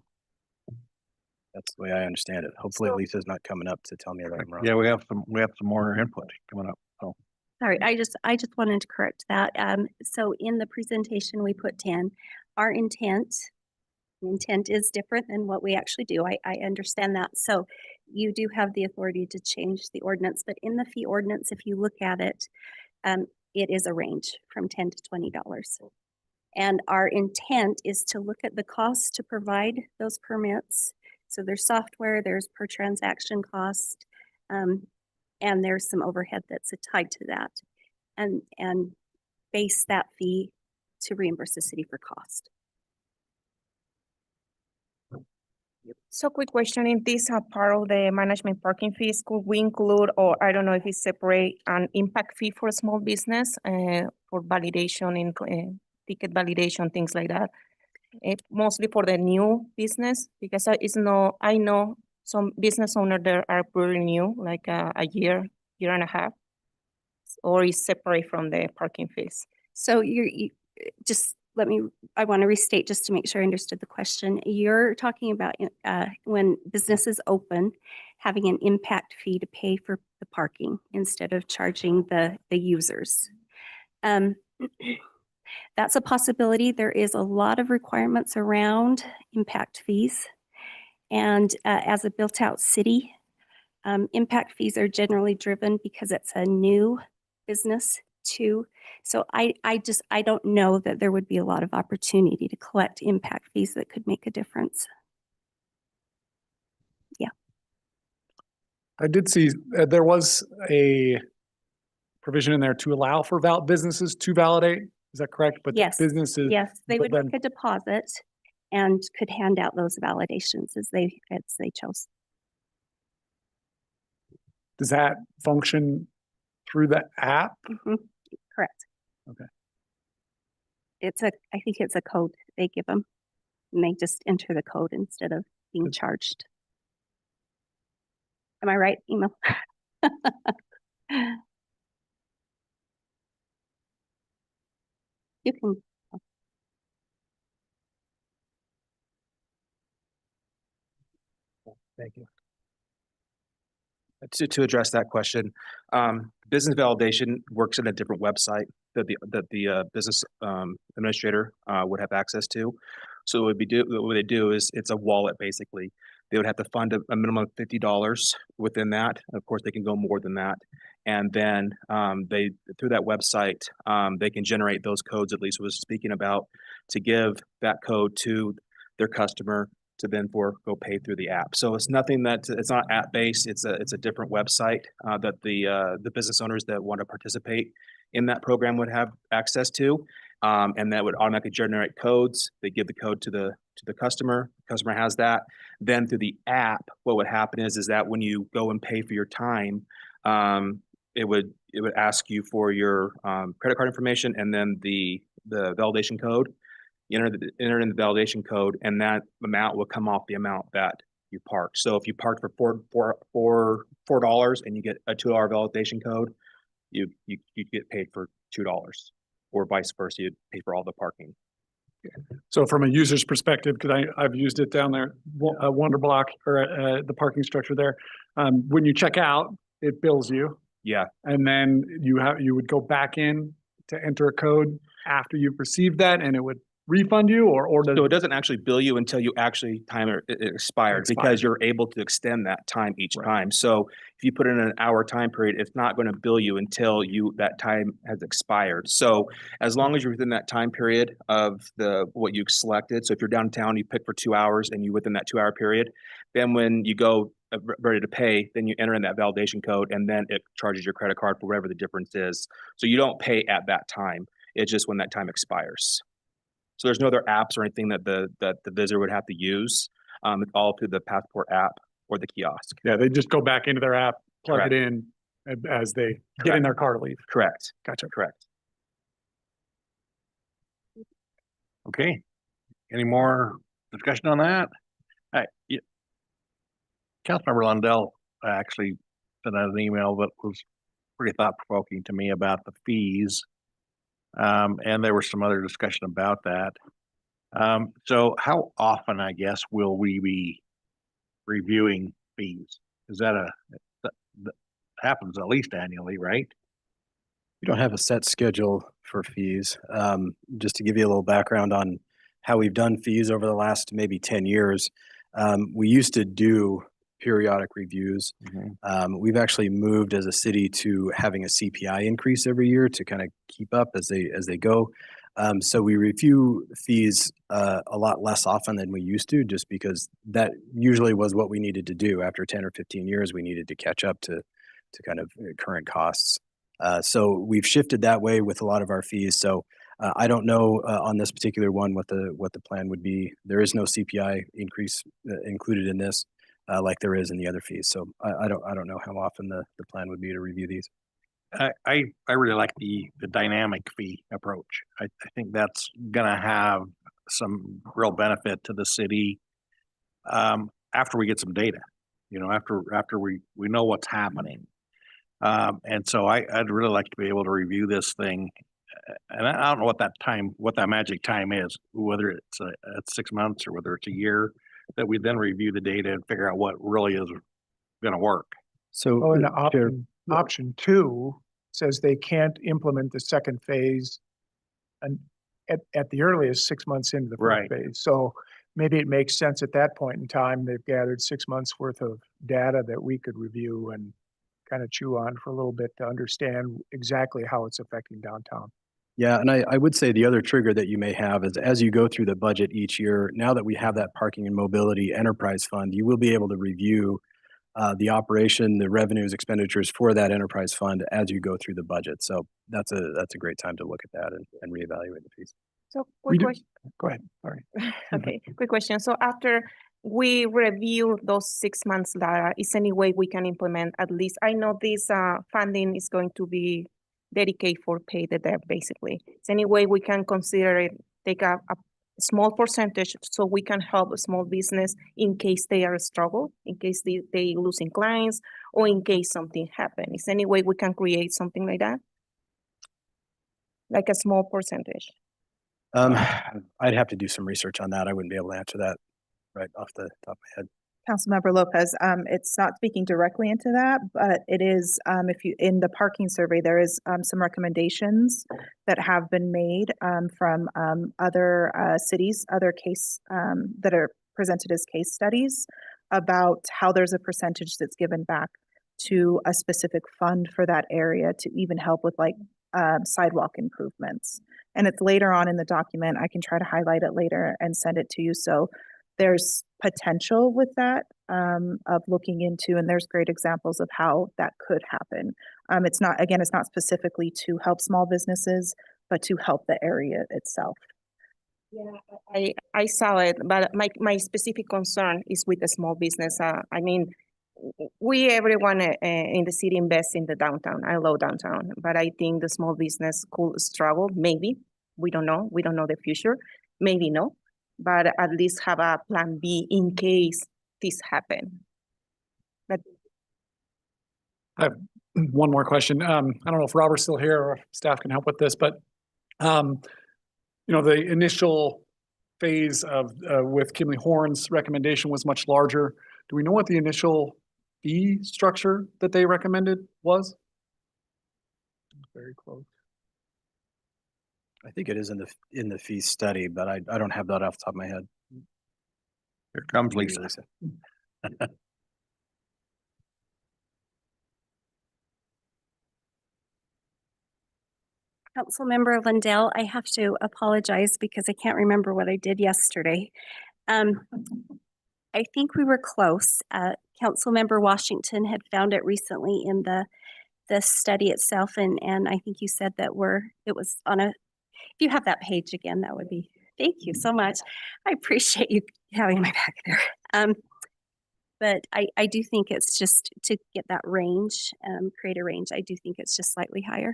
that's the way I understand it. Hopefully Lisa's not coming up to tell me that I'm wrong. Yeah, we have some more input coming up. So. Sorry, I just wanted to correct that. So in the presentation, we put 10. Our intent is different than what we actually do. I understand that. So you do have the authority to change the ordinance, but in the fee ordinance, if you look at it, it is a range from $10 to $20. And our intent is to look at the cost to provide those permits. So there's software, there's per transaction cost, and there's some overhead that's tied to that, and base that fee to reimburse the city for cost. So quick question, in this part of the management parking fees, could we include, or I don't know if it's separate, an impact fee for a small business for validation, in ticket validation, things like that? Mostly for the new business, because I know some business owners there are pretty new, like a year and a half, or is separate from the parking fees. So you just I want to restate just to make sure I understood the question. You're talking about when businesses open, having an impact fee to pay for the parking instead of charging the users. That's a possibility. There is a lot of requirements around impact fees. And as a built-out city, impact fees are generally driven because it's a new business too. So I don't know that there would be a lot of opportunity to collect impact fees that could make a difference. Yeah. I did see there was a provision in there to allow for businesses to validate. Is that correct? But Yes. businesses. Yes, they but would then- make a deposit and could hand out those validations as they chose. Does that function through the app? Mhm. Correct. Okay. I think it's a code they give them, and they just enter the code instead of being charged. Am I right, Email? You can. Thank you. To address that question, business validation works in a different website that the business administrator would have access to. So what they do is it's a wallet basically. They would have to fund a minimum of $50 within that. Of course, they can go more than that, and then they through that website they can generate those codes. At least was speaking about to give that code to their customer to then go pay through the app. So it's nothing it's not app based. It's a different website that the business owners that want to participate in that program would have access to, and that would automatically generate codes. They give the code to the customer. The customer has that. Then through the app, what would happen is that when you go and pay for your time, it would ask you for your credit card information and then the validation code. You enter in the validation code, and that amount will come off the amount that you parked. So if you parked for $4 and you get a $2 validation code, you get paid for $2, or vice versa, you'd pay for all the parking. So from a user's perspective, because I've used it down there, Wonder Block or the parking structure there. When you check out, it bills you, Yeah, and then you would go back in to enter a code after you've received that, and it would refund you, or so it doesn't actually bill you until you actually it expired, because you're able to extend that time each time. So if you put in an hour time period, it's not going to bill you until that time has expired. So as long as you're within that time period of what you selected. So if you're downtown, you pick for 2 hours and you within that 2 hour period, then when you go ready to pay, then you enter in that validation code, and then it charges your credit card for whatever the difference is. So you don't pay at that time. It's just when that time expires. So there's no other apps or anything that the visitor would have to use. It's all through the Passport app or the kiosk. yeah, they just go back into their app, plug Correct. it in as they get in their car to leave. Correct. Gotcha. Correct. Okay. Any more discussion on that? Councilmember Lundell actually sent out an email that was pretty thought-provoking to me about the fees. And there was some other discussion about that. So how often, I guess, will we be reviewing fees? Is that happens at least annually, right? We don't have a set schedule for fees. Just to give you a little background on how we've done fees over the last maybe 10 years, we used to do periodic reviews. We've actually moved as a city to having a CPI increase every year to kind of keep up as they go. So we review fees a lot less often than we used to, just because that usually was what we needed to do. After 10 or 15 years, we needed to catch up to kind of current costs. So we've shifted that way with a lot of our fees. So I don't know on this particular one what the plan would be. There is no CPI increase included in this, like there is in the other fees. So I don't know how often the plan would be to review these. I really like the dynamic fee approach. I think that's gonna have some real benefit to the city after we get some data, after we know what's happening. And so I'd really like to be able to review this thing and I don't know what that magic time is, whether it's at 6 months or whether it's a year, that we then review the data and figure out what really is gonna work. So, Well, in Chair, option two says they can't implement the second phase and at the earliest 6 months into the Right. first phase. So maybe it makes sense at that point in time, they've gathered 6 months worth of data that we could review and kind of chew on for a little bit to understand exactly how it's affecting downtown. yeah, and I would say the other trigger that you may have is as you go through the budget each year, now that we have that parking and mobility enterprise fund, you will be able to review the operation, the revenues, expenditures for that enterprise fund as you go through the budget. So that's a great time to look at that and reevaluate the piece. So We quick do- question. Go ahead, sorry. Okay, quick question. So after we review those 6 months data, is any way we can implement at least, I know this funding is going to be dedicated for pay the debt, basically. Is any way we can consider it, take a small percentage so we can help a small business in case they are struggle, in case they losing clients, or in case something happen? Is any way we can create something like that? Like a small percentage? I'd have to do some research on that. I wouldn't be able to answer that right off the top of my head. Councilmember Lopez, it's not speaking directly into that, but it is, if you, in the parking survey, there is some recommendations that have been made from other cities, other case that are presented as case studies about how there's a percentage that's given back to a specific fund for that area to even help with like sidewalk improvements. And it's later on in the document. I can try to highlight it later and send it to you. So there's potential with that of looking into, and there's great examples of how that could happen. It's not, again, it's not specifically to help small businesses, but to help the area itself. Yeah, I saw it, but my specific concern is with the small business. I mean, everyone in the city invests in the downtown. I love downtown, but I think the small business could struggle. Maybe, we don't know. We don't know the future. Maybe no, but at least have a plan B in case this happen. But I have one more question. I don't know if Robert's still here or if staff can help with this, but the initial phase of with Kimley Horn's recommendation was much larger. Do we know what the initial fee structure that they recommended was? Very close. I think it is in the fee study, but I don't have that off the top of my head. Here comes Lisa. Councilmember Lindell, I have to apologize because I can't remember what I did yesterday. I think we were close. Councilmember Washington had found it recently in the study itself, and I think you said that it was on a. If you have that page again, that would be. Thank you so much. I appreciate you having my back there. But I do think it's just to get that range, create a range. I do think it's just slightly higher.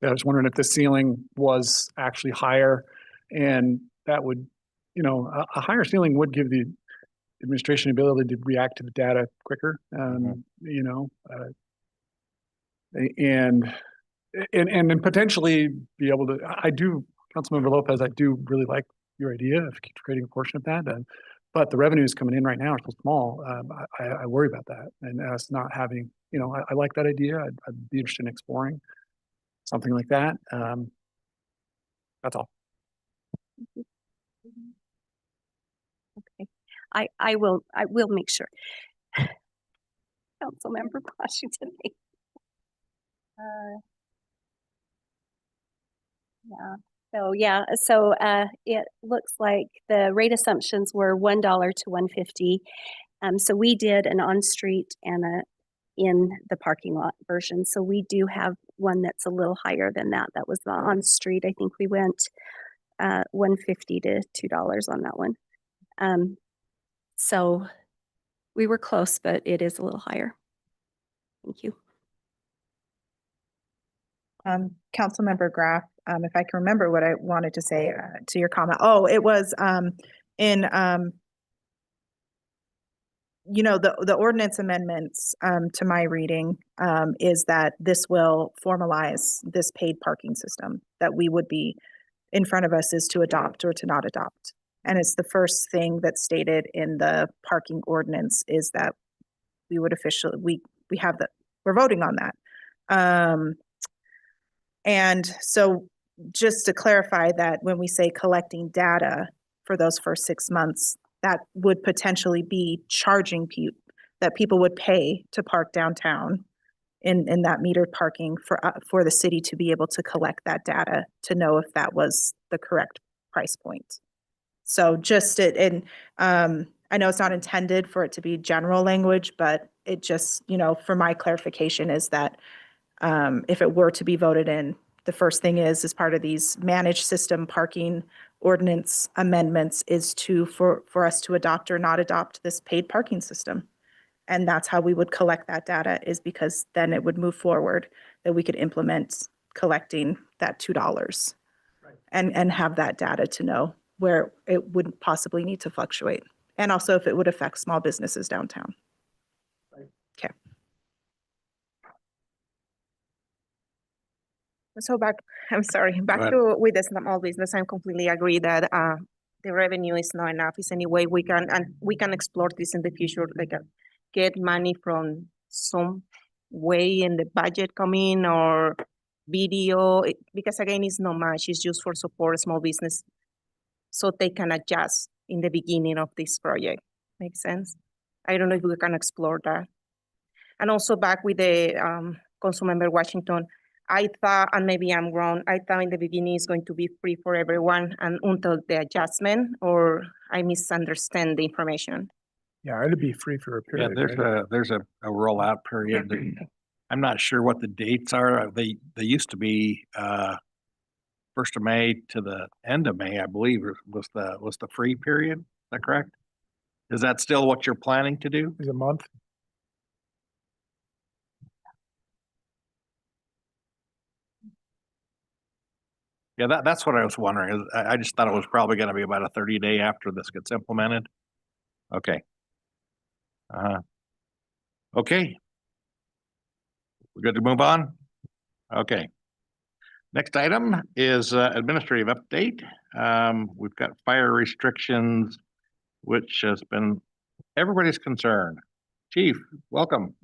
Yeah, I was wondering if the ceiling was actually higher, and that would, a higher ceiling would give the administration ability to react to the data quicker. And then potentially be able to. Councilmember Lopez, I do really like your idea of creating a portion of that, but the revenues coming in right now are so small. I worry about that, and us not having. I like that idea. I'd be interested in exploring something like that. That's all. Okay, I will make sure. Councilmember Washington. So it looks like the rate assumptions were $1 to $1.50. So we did an on-street and in the parking lot version. So we do have one that's a little higher than that. That was the on-street. I think we went $1.50 to $2 on that one. So we were close, but it is a little higher. Thank you. Councilmember Graff, if I can remember what I wanted to say to your comment. Oh, it was in you know, the ordinance amendments, to my reading, is that this will formalize this paid parking system that we would be in front of us is to adopt or to not adopt. And it's the first thing that's stated in the parking ordinance is that we would officially, we have the, we're voting on that. And so just to clarify that when we say collecting data for those first 6 months, that would potentially be charging that people would pay to park downtown in that metered parking for the city to be able to collect that data to know if that was the correct price point. So just I know it's not intended for it to be general language, but it just, you know, for my clarification is that if it were to be voted in, the first thing is, as part of these managed system parking ordinance amendments is for us to adopt or not adopt this paid parking system. And that's how we would collect that data, is because then it would move forward, that we could implement collecting that $2 and have that data to know where it would possibly need to fluctuate. And also if it would affect small businesses downtown. Okay. So I'm sorry, back to with the small business, I completely agree that the revenue is not enough. Is any way we can explore this in the future, like get money from some way in the budget coming or video, because again, it's not much. It's just for support small business so they can adjust in the beginning of this project. Makes sense? I don't know if we can explore that. And also back with the Councilmember Washington, I thought, and maybe I'm wrong, I thought in the beginning it's going to be free for everyone and until the adjustment, or I misunderstand the information. Yeah, it'd be free for a Yeah, period. there's a rollout period. I'm not sure what the dates are. They used to be 1st of May to the end of May, I believe, was the free period. Is that correct? Is that still what you're planning to do? Is a month. Yeah, that's what I was wondering. I just thought it was probably going to be about a 30-day after this gets implemented. Okay. Okay. We're good to move on? Okay. Next item is administrative update. We've got fire restrictions, which has been everybody's concern. Chief, welcome.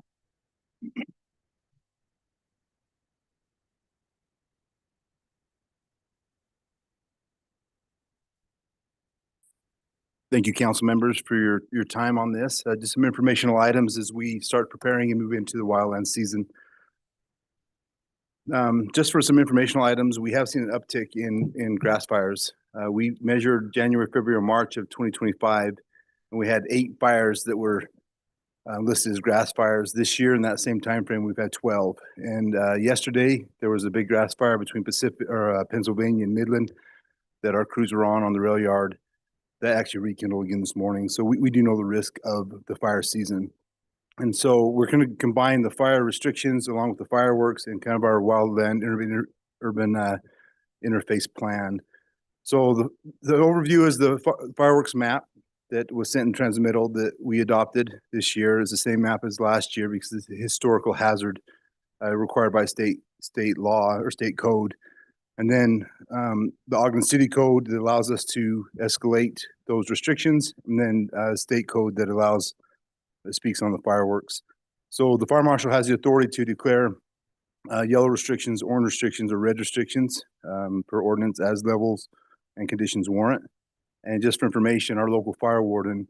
Thank you, council members, for your time on this. Just some informational items as we start preparing and move into the wildland season. Just for some informational items, we have seen an uptick in grass fires. We measured January, February, and March of 2025, and we had 8 fires that were listed as grass fires. This year, in that same time frame, we've had 12. And yesterday, there was a big grass fire between Pennsylvania and Midland that our crews were on the rail yard. That actually rekindled again this morning. So we do know the risk of the fire season. And so we're going to combine the fire restrictions along with the fireworks and kind of our wildland urban interface plan. So the overview is the fireworks map that was sent in transmittal that we adopted this year is the same map as last year because it's a historical hazard required by state law or state code. And then the Ogden City Code that allows us to escalate those restrictions, and then state code that speaks on the fireworks. So the fire marshal has the authority to declare yellow restrictions, orange restrictions, or red restrictions per ordinance as levels and conditions warrant. And just for information, our local fire warden,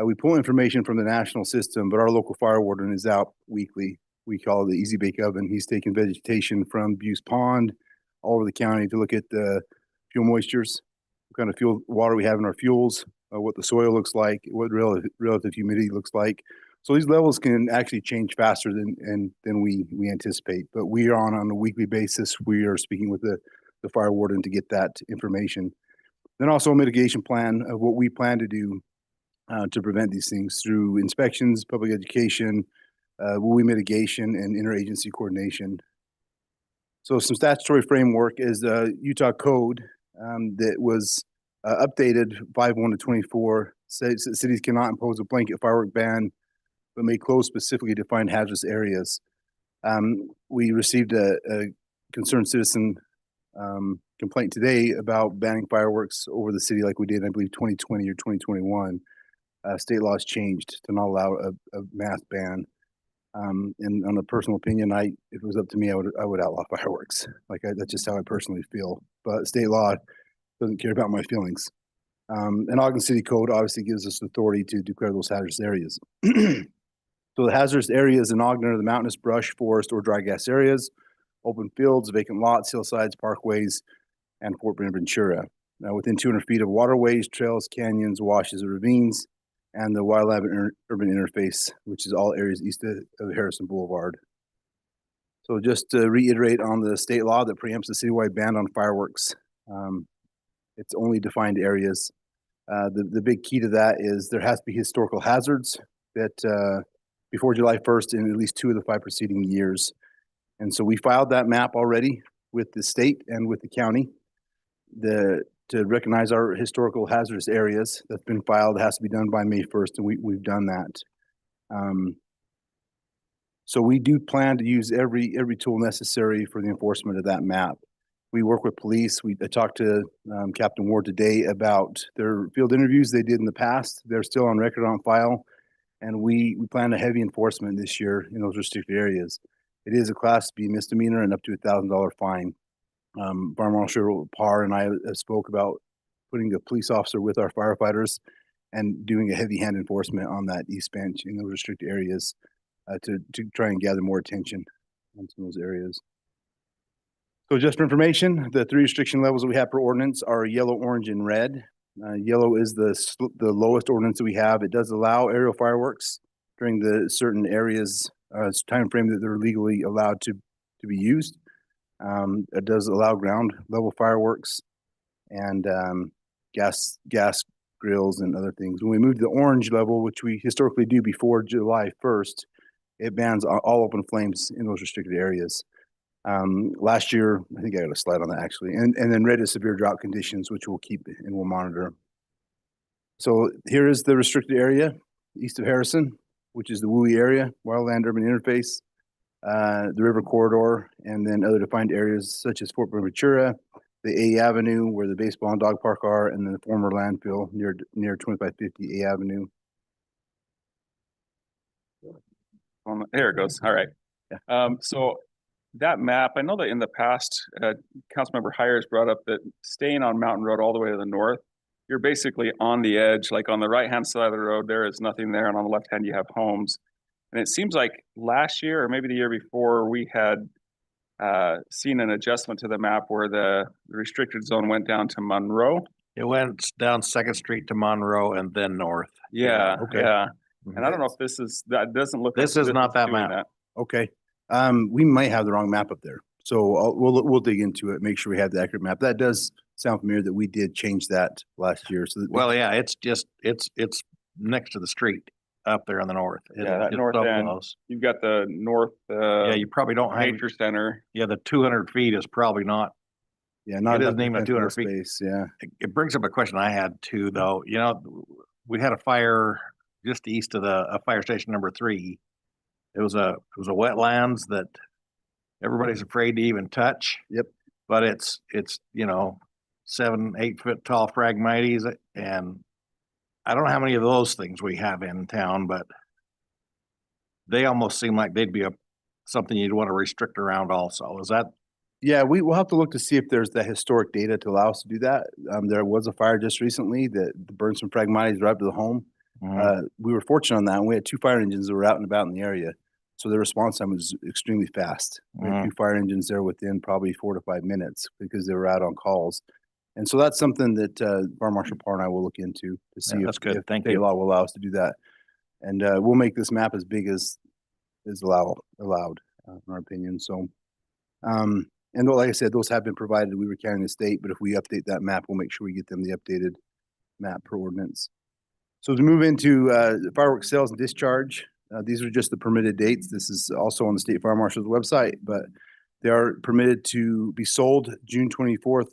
we pull information from the national system, but our local fire warden is out weekly. We call it the Easy Bake Oven. He's taking vegetation from Buse Pond all over the county to look at the fuel moistures, what kind of fuel water we have in our fuels, what the soil looks like, what relative humidity looks like. So these levels can actually change faster than we anticipate. But we are on a weekly basis. We are speaking with the fire warden to get that information. Then also a mitigation plan of what we plan to do to prevent these things through inspections, public education, WUI mitigation, and interagency coordination. So some statutory framework is the Utah Code that was updated 5/1/24. Says that cities cannot impose a blanket firework ban but may close specifically defined hazardous areas. We received a concerned citizen complaint today about banning fireworks over the city like we did, I believe, 2020 or 2021. State laws changed to not allow a mass ban. And on a personal opinion, if it was up to me, I would outlaw fireworks. That's just how I personally feel. But state law doesn't care about my feelings. And Ogden City Code obviously gives us authority to declare those hazardous areas. So the hazardous areas in Ogden are the mountainous brush, forest, or dry gas areas, open fields, vacant lots, hillsides, parkways, and Fort Ventura. Now, within 200 feet of waterways, trails, canyons, washes, or ravines, and the wildlife and urban interface, which is all areas east of Harrison Boulevard. So just to reiterate on the state law that preempts the citywide ban on fireworks, it's only defined areas. The big key to that is there has to be historical hazards that before July 1st in at least 2 of the 5 preceding years. And so we filed that map already with the state and with the county. To recognize our historical hazardous areas that's been filed. It has to be done by May 1st, and we've done that. So we do plan to use every tool necessary for the enforcement of that map. We work with police. I talked to Captain Ward today about their field interviews they did in the past. They're still on record on file, and we plan a heavy enforcement this year in those restricted areas. It is a Class B misdemeanor and up to $1,000 fine. Fire Marshal Parr and I spoke about putting a police officer with our firefighters and doing a heavy hand enforcement on that east bench in those restricted areas to try and gather more attention on some of those areas. So just for information, the 3 restriction levels that we have per ordinance are yellow, orange, and red. Yellow is the lowest ordinance that we have. It does allow aerial fireworks during the certain areas time frame that they're legally allowed to be used. It does allow ground level fireworks and gas grills and other things. When we move to the orange level, which we historically do before July 1st, it bans all open flames in those restricted areas. Last year, I think I got a slide on that actually, and then red is severe drought conditions, which we'll keep and we'll monitor. So here is the restricted area east of Harrison, which is the WUI area, wildland urban interface. The river corridor, and then other defined areas such as Fort Ventura, the A Avenue where the baseball and dog park are, and then the former landfill near 2550 A Avenue. There it goes. All right. Yeah. So that map, I know that in the past, Councilmember Hires brought up that staying on Mountain Road all the way to the north, you're basically on the edge, like on the right-hand side of the road, there is nothing there, and on the left hand you have homes. And it seems like last year or maybe the year before, we had seen an adjustment to the map where the restricted zone went down to Monroe. It went down 2nd Street to Monroe and then north. Yeah, Okay. yeah. And I don't know if that doesn't look. This like is not that doing map. Okay. We might have the wrong map up there. So we'll dig into it, make sure we have the accurate map. That does sound familiar that we did change that last year. So Well, yeah, it's next to the street up there in the north. Yeah, that It's north up end. close. You've got the north Yeah, you probably don't have, nature center. yeah, the 200 feet is probably not, yeah, not It isn't enough even a defensible 200 feet. space. Yeah. it brings up a question I had too, though. You know, we had a fire just east of a fire station number 3. It was a wetlands that everybody's afraid to even touch. Yep. But it's 7-8 foot tall phragmites, and I don't know how many of those things we have in town, but they almost seem like they'd be something you'd want to restrict around also. Is that? Yeah, we will have to look to see if there's the historic data to allow us to do that. There was a fire just recently that burned some phragmites right up to the home. We were fortunate on that. And we had 2 fire engines that were out and about in the area. So the response time was extremely fast. We had 2 fire engines there within probably 4 to 5 minutes because they were out on calls. And so that's something that Fire Marshal Parr and I will look into to see that's good. if Thank state you. law will allow us to do that. And we'll make this map as big as is allowed, in our opinion. So, and like I said, those have been provided. We were counting the state, but if we update that map, we'll make sure we get them the updated map per ordinance. So to move into fireworks sales and discharge, these are just the permitted dates. This is also on the State Fire Marshal's website, but they are permitted to be sold June 24th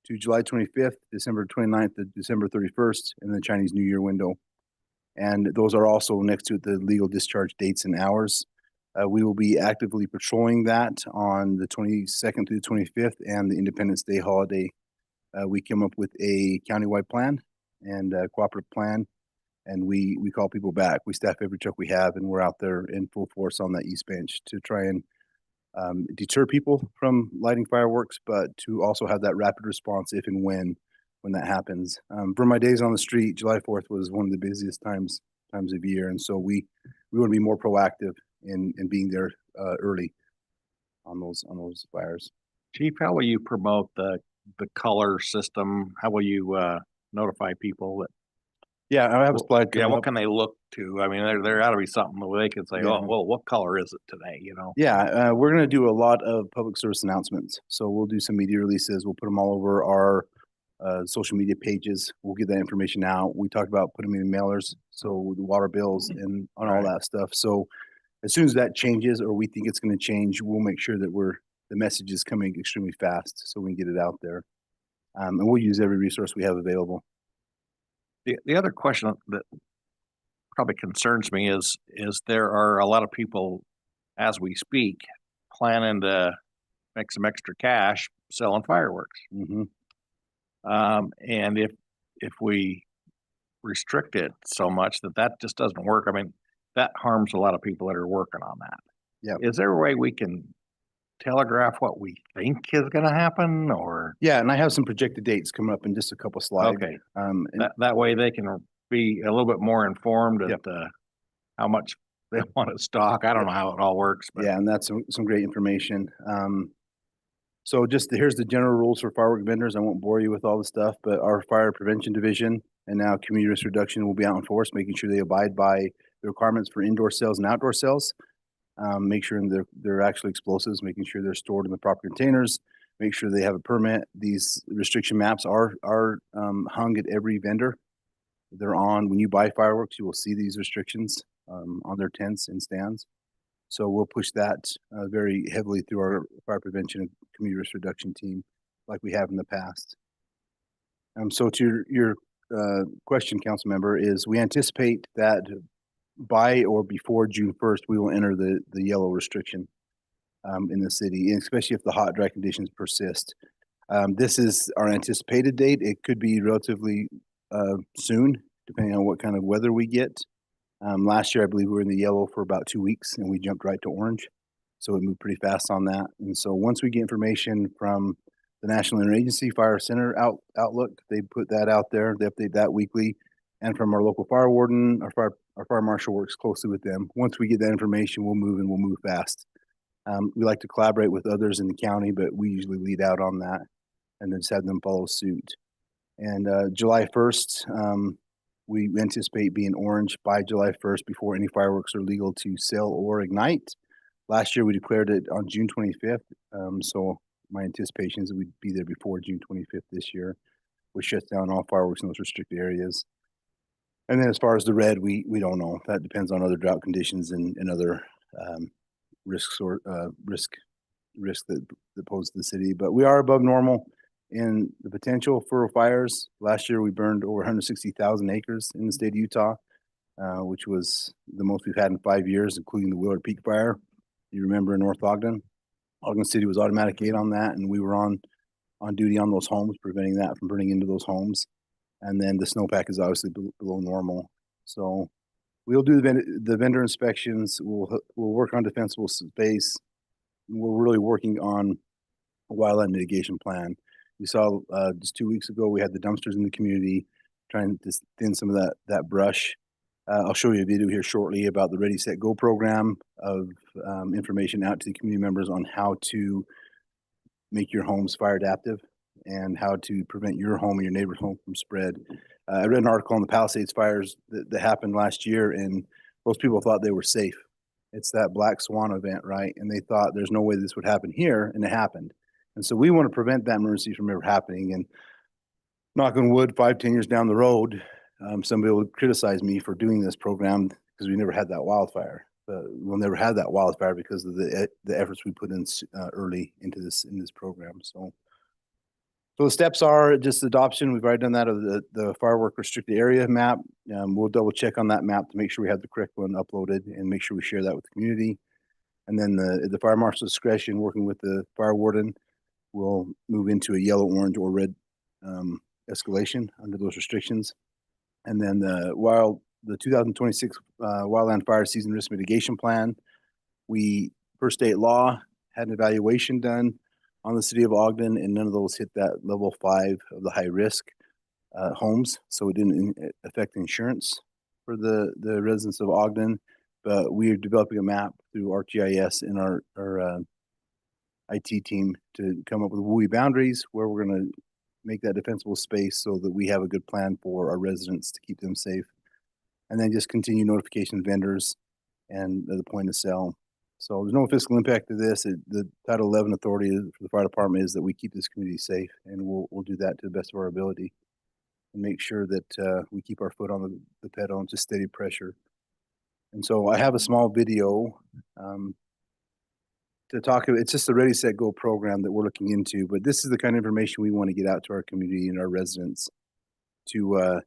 to July 25th, December 29th to December 31st, and the Chinese New Year window. And those are also next to the legal discharge dates and hours. We will be actively patrolling that on the 22nd through the 25th and the Independence Day holiday. We came up with a countywide plan and a cooperative plan, and we call people back. We staff every truck we have, and we're out there in full force on that east bench to try and deter people from lighting fireworks, but to also have that rapid response if and when that happens. For my days on the street, July 4th was one of the busiest times of year, and so we want to be more proactive in being there early on those fires. Chief, how will you promote the color system? How will you notify people that? Yeah, I have a slide. Yeah, coming what up. can they look to? I mean, there ought to be something where they can say, Yeah. "Oh, well, what color is it today?" You know. Yeah, we're going to do a lot of public service announcements. So we'll do some media releases. We'll put them all over our social media pages. We'll get that information out. We talked about putting them in mailers, so the water bills and on all that stuff. So as soon as that changes, or we think it's going to change, we'll make sure that the message is coming extremely fast, so we can get it out there. And we'll use every resource we have available. The other question that probably concerns me is there are a lot of people, as we speak, planning to make some extra cash selling fireworks. Mm-hmm. And if we restrict it so much that just doesn't work, I mean, that harms a lot of people that are working on that. Yeah. Is there a way we can telegraph what we think is going to happen, or? Yeah, and I have some projected dates coming up in just a couple slides. Okay. And That way they can be a little bit more informed Yep. at how much they want to stock. I don't know how it all works, but yeah, and that's some great information. So here's the general rules for firework vendors. I won't bore you with all the stuff, but our fire prevention division and now community risk reduction will be out in force, making sure they abide by the requirements for indoor sales and outdoor sales. Make sure they're actually explosives, making sure they're stored in the proper containers, make sure they have a permit. These restriction maps are hung at every vendor. They're on, when you buy fireworks, you will see these restrictions on their tents and stands. So we'll push that very heavily through our fire prevention and community risk reduction team, like we have in the past. So to your question, council member, is we anticipate that by or before June 1st, we will enter the yellow restriction in the city, and especially if the hot, dry conditions persist. This is our anticipated date. It could be relatively soon, depending on what kind of weather we get. Last year, I believe we were in the yellow for about 2 weeks, and we jumped right to orange. So it moved pretty fast on that. And so once we get information from the National Interagency Fire Center Outlook, they put that out there. They update that weekly. And from our local fire warden, our fire marshal works closely with them. Once we get that information, we'll move fast. We like to collaborate with others in the county, but we usually lead out on that and then just have them follow suit. And July 1st, we anticipate being orange by July 1st before any fireworks are legal to sell or ignite. Last year, we declared it on June 25th. So my anticipation is that we'd be there before June 25th this year, which shuts down all fireworks in those restricted areas. And then as far as the red, we don't know. That depends on other drought conditions and other risks or risk that pose to the city. But we are above normal in the potential for fires. Last year, we burned over 160,000 acres in the state of Utah, which was the most we've had in 5 years, including the Willard Peak fire. You remember in North Ogden? Ogden City was automatic aid on that, and we were on duty on those homes, preventing that from burning into those homes. And then the snowpack is obviously below normal. So we'll do the vendor inspections. We'll work on defensible space. We're really working on a wildland mitigation plan. You saw just 2 weeks ago, we had the dumpsters in the community trying to thin some of that brush. I'll show you a video here shortly about the Ready, Set, Go program of information out to the community members on how to make your homes fire adaptive and how to prevent your home and your neighbor's home from spread. I read an article on the Palisades fires that happened last year, and most people thought they were safe. It's that black swan event, right? And they thought there's no way this would happen here, and it happened. And so we want to prevent that emergency from ever happening. And knock on wood, 5-10 years down the road, somebody will criticize me for doing this program because we never had that wildfire. But we'll never have that wildfire because of the efforts we put in early into this program. So So the steps are just adoption. We've already done that of the firework restricted area map. We'll double check on that map to make sure we have the correct one uploaded and make sure we share that with the community. And then the fire marshal's discretion, working with the fire warden, will move into a yellow, orange, or red escalation under those restrictions. And then the 2026 wildland fire season risk mitigation plan, we, per state law, had an evaluation done on the city of Ogden, and none of those hit that level 5 of the high risk homes. So it didn't affect insurance for the residents of Ogden, but we are developing a map through ArcGIS in our IT team to come up with WUI boundaries where we're going to make that defensible space so that we have a good plan for our residents to keep them safe. And then just continue notification of vendors and the point of sale. So there's no fiscal impact to this. The Title 11 authority for the fire department is that we keep this community safe, and we'll do that to the best of our ability and make sure that we keep our foot on the pedal and just steady pressure. And so I have a small video to talk about. It's just a Ready, Set, Go program that we're looking into, but this is the kind of information we want to get out to our community and our residents to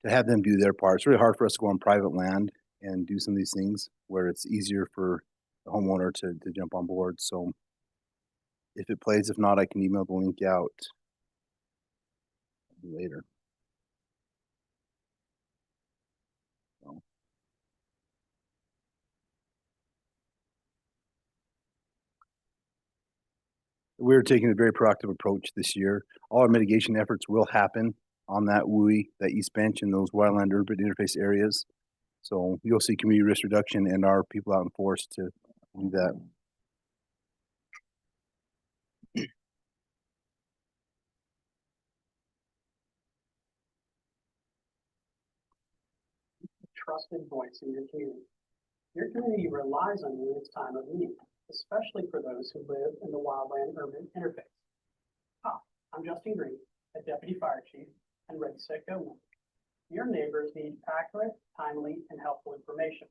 have them do their part. It's really hard for us to go on private land and do some of these things where it's easier for the homeowner to jump on board. So if it plays, if not, I can email the link out later. So. We're taking a very proactive approach this year. All our mitigation efforts will happen on that WUI, that East Bench, and those wildland urban interface areas. So you'll see community risk reduction and our people out in force to do that. Trusted voice in your community. Your community relies on you in its time of need, especially for those who live in the wildland urban interface. Hi, I'm Justin Green, a deputy fire chief and Ready, Set, Go member. Your neighbors need accurate, timely, and helpful information,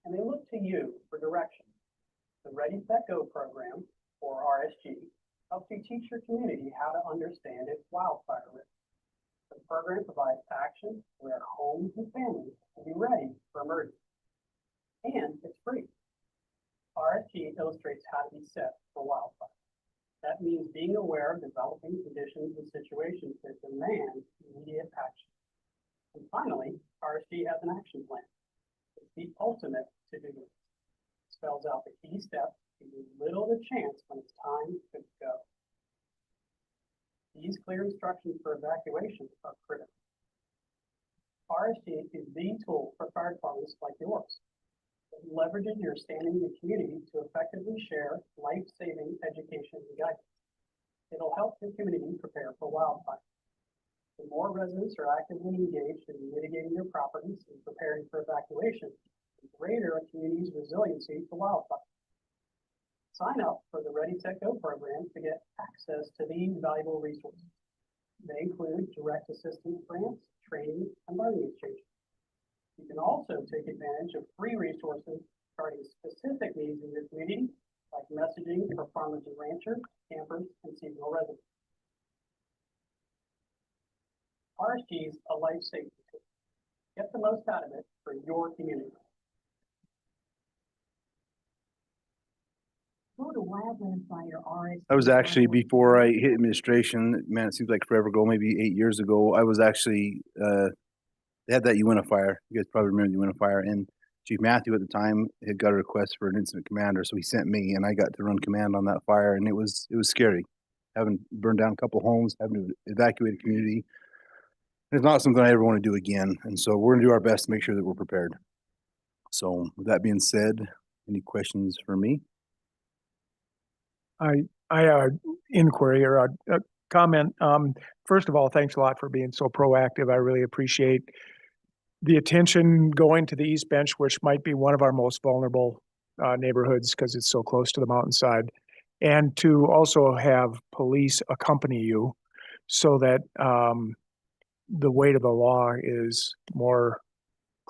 and they look to you for direction. The Ready, Set, Go program, or RSG, helps you teach your community how to understand its wildfire risk. The program provides action where homes and families can be ready for emergency. And it's free. RSG illustrates how to be set for wildfire. That means being aware of developing conditions and situations that demand immediate action. And finally, RSG has an action plan. It's the ultimate to-do list. It spells out the key steps to give you little to chance when it's time to go. These clear instructions for evacuation are critical. RSG is the tool for fire departments like yours. It leverages your standing in the community to effectively share life-saving education and guidance. It'll help your community prepare for wildfire. The more residents are actively engaged in mitigating their properties and preparing for evacuation, the greater a community's resiliency to wildfire. Sign up for the Ready, Set, Go program to get access to these valuable resources. They include direct assistance grants, training, and learning exchanges. You can also take advantage of free resources regarding specific needs in your community, like messaging for farmers and ranchers, campers, and seasonal residents. RSG is a life safety tool. Get the most out of it for your community. Go to Wildland Fire RSG. I was actually, before I hit administration, man, it seems like forever ago, maybe 8 years ago, I was actually, they had that UNA fire. You guys probably remember the UNA fire. And Chief Matthew at the time had got a request for an incident commander. So he sent me and I got to run command on that fire. And it was scary. Having burned down a couple of homes, having to evacuate a community. It's not something I ever want to do again. And so we're going to do our best to make sure that we're prepared. So with that being said, any questions for me? I inquiry or a comment. First of all, thanks a lot for being so proactive. I really appreciate the attention going to the East Bench, which might be one of our most vulnerable neighborhoods because it's so close to the mountainside, and to also have police accompany you so that the weight of the law is more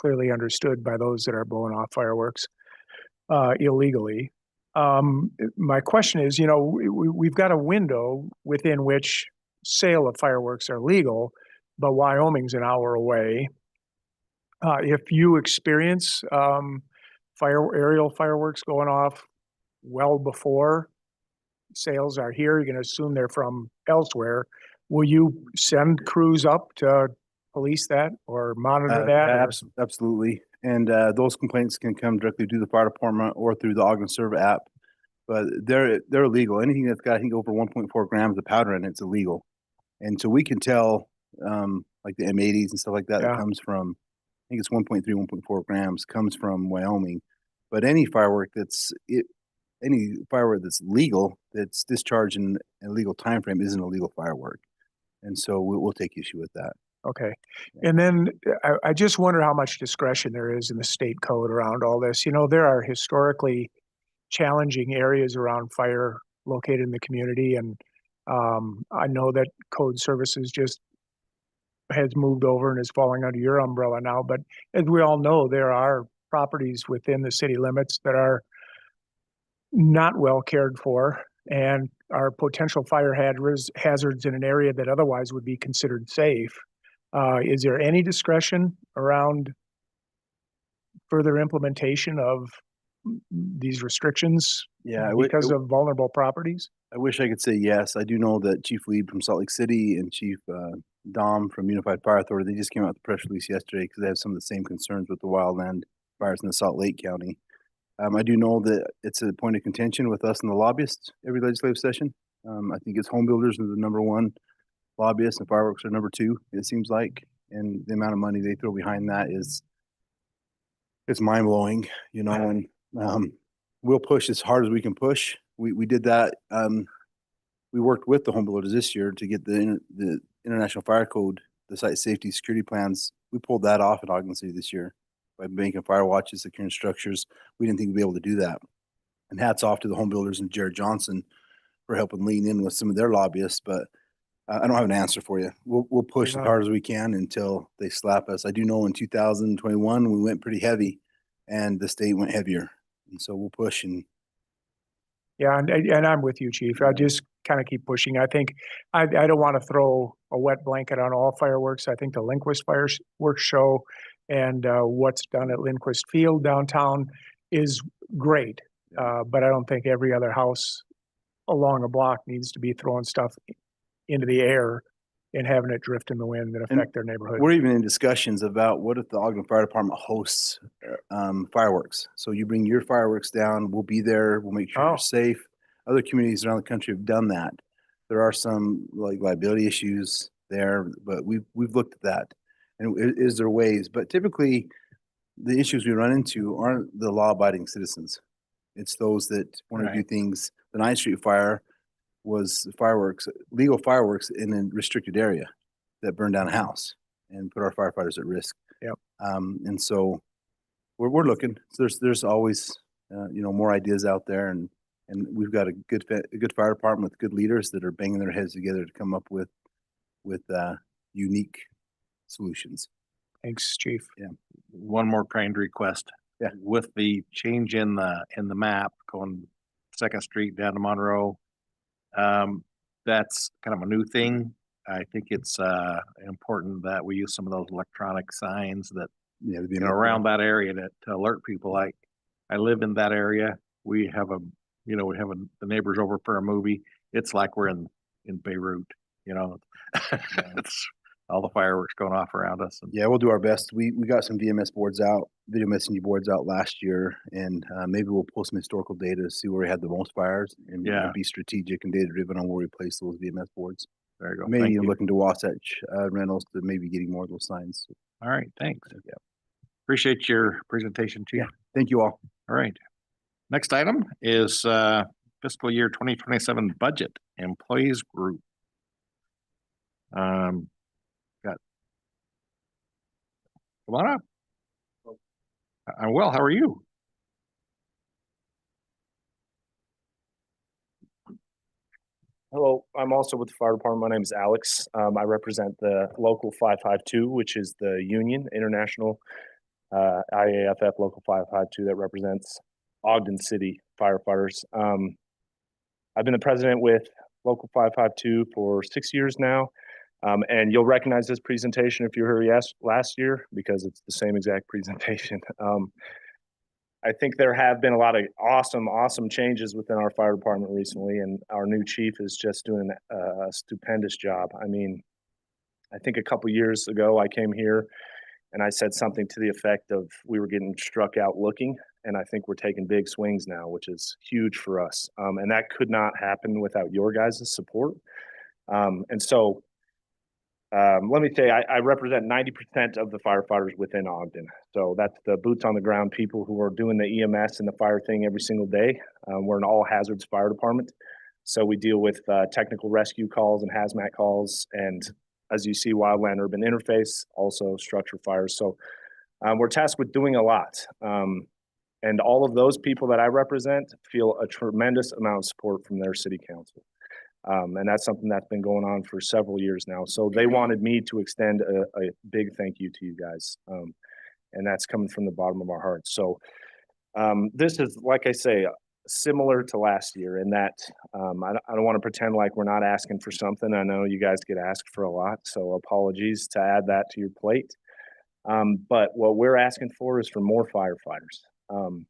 clearly understood by those that are blowing off fireworks illegally. My question is, we've got a window within which sale of fireworks are legal, but Wyoming's an hour away. If you experience aerial fireworks going off well before sales are here, you're going to assume they're from elsewhere. Will you send crews up to police that or monitor that? or- Absolutely. And those complaints can come directly to the fire department or through the Ogden Serve app. But they're illegal. Anything that's got, I think, over 1.4 grams of powder in it's illegal. And so we can tell, like the M80s and stuff like that, Yeah. that comes from, I think it's 1.3, 1.4 grams comes from Wyoming. But any firework that's legal, that's discharged in a legal time frame isn't a legal firework. And so we'll take issue with that. Okay. And then I just wonder how much discretion there is in the state code around all this. You know, there are historically challenging areas around fire located in the community. And I know that code services just has moved over and is falling under your umbrella now. But as we all know, there are properties within the city limits that are not well cared for and are potential fire hazards in an area that otherwise would be considered safe. Is there any discretion around further implementation of these restrictions because of vulnerable properties? I wish I could say yes. I do know that Chief Lieb from Salt Lake City and Chief Dom from Unified Fire Authority, they just came out with a press release yesterday because they have some of the same concerns with the wildland fires in the Salt Lake County. I do know that it's a point of contention with us and the lobbyists every legislative session. I think it's home builders are the number one lobbyists and fireworks are number two, it seems like. And the amount of money they throw behind that it's mind blowing, you know, and we'll push as hard as we can push. We did that. We worked with the home builders this year to get the International Fire Code, the site safety security plans. We pulled that off in Ogden City this year by making fire watches, securing structures. We didn't think we'd be able to do that. And hats off to the home builders and Jared Johnson for helping lean in with some of their lobbyists, but I don't have an answer for you. We'll push as hard as we can until they slap us. I do know in 2021, we went pretty heavy and the state went heavier. And so we'll push and Yeah, and I'm with you, Chief. I just kind of keep pushing. I think I don't want to throw a wet blanket on all fireworks. I think the Lindquist fireworks show and what's done at Lindquist Field downtown is great. But I don't think every other house along a block needs to be throwing stuff into the air and having it drift in the wind and affect their neighborhood. we're even in discussions about what if the Ogden Fire Department hosts fireworks. So you bring your fireworks down, we'll be there, we'll make sure you're safe. Other communities around the country have done that. There are some like liability issues there, but we've looked at that. And is there ways? But typically the issues we run into aren't the law-abiding citizens. It's those that want to do things. The 9th Street fire was legal fireworks in a restricted area that burned down a house and put our firefighters at risk. Yep. And so we're looking. So there's always more ideas out there, and we've got a good fire department with good leaders that are banging their heads together to come up with unique solutions. Thanks, Chief. Yeah. One more kind request. Yeah. With the change in the map going 2nd Street down to Monroe, that's kind of a new thing. I think it's important that we use some of those electronic signs that around that area to alert people. I live in that area. We have the neighbors over for a movie. It's like we're in Beirut, it's all the fireworks going off around us. Yeah, we'll do our best. We got some VMS boards out, video messaging boards out last year, and maybe we'll pull some historical data to see where we had the most fires and be strategic and data driven on where we place those VMS boards. There you go. Maybe looking to Wasatch Rentals to maybe getting more of those signs. All right, thanks. Yeah. Appreciate your presentation, Chief. Yeah, thank you all. All right. Next item is fiscal year 2027 budget, employees group. Come on up. I'm well. How are you? Hello, I'm also with the fire department. My name is Alex. I represent the local 552, which is the union, international IAFF local 552 that represents Ogden City firefighters. I've been the president with Local 552 for 6 years now. And you'll recognize this presentation if you were here last year because it's the same exact presentation. I think there have been a lot of awesome changes within our fire department recently, and our new chief is just doing a stupendous job. I mean, I think a couple years ago I came here and I said something to the effect of we were getting struck out looking, and I think we're taking big swings now, which is huge for us. And that could not happen without your guys' support. And so let me say, I represent 90% of the firefighters within Ogden. So that's the boots on the ground people who are doing the EMS and the fire thing every single day. We're an all hazards fire department. So we deal with technical rescue calls and hazmat calls. And as you see, wildland urban interface, also structure fires. So we're tasked with doing a lot. And all of those people that I represent feel a tremendous amount of support from their city council. And that's something that's been going on for several years now. So they wanted me to extend a big thank you to you guys. And that's coming from the bottom of our hearts. So this is, like I say, similar to last year in that I don't want to pretend like we're not asking for something. I know you guys get asked for a lot, so apologies to add that to your plate. But what we're asking for is for more firefighters.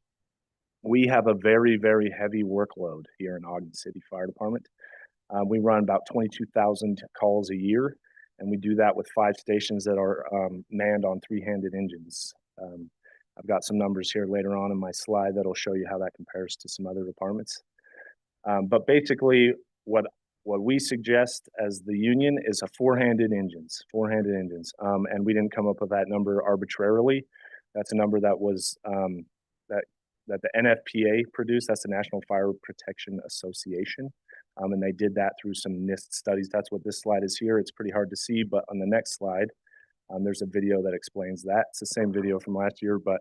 We have a very, very heavy workload here in Ogden City Fire Department. We run about 22,000 calls a year, and we do that with 5 stations that are manned on 3-handed engines. I've got some numbers here later on in my slide that'll show you how that compares to some other departments. But basically, what we suggest as the union is a 4-handed engines, and we didn't come up with that number arbitrarily. That's a number that was that the NFPA produced. That's the National Fire Protection Association. And they did that through some NIST studies. That's what this slide is here. It's pretty hard to see, but on the next slide, there's a video that explains that. It's the same video from last year, but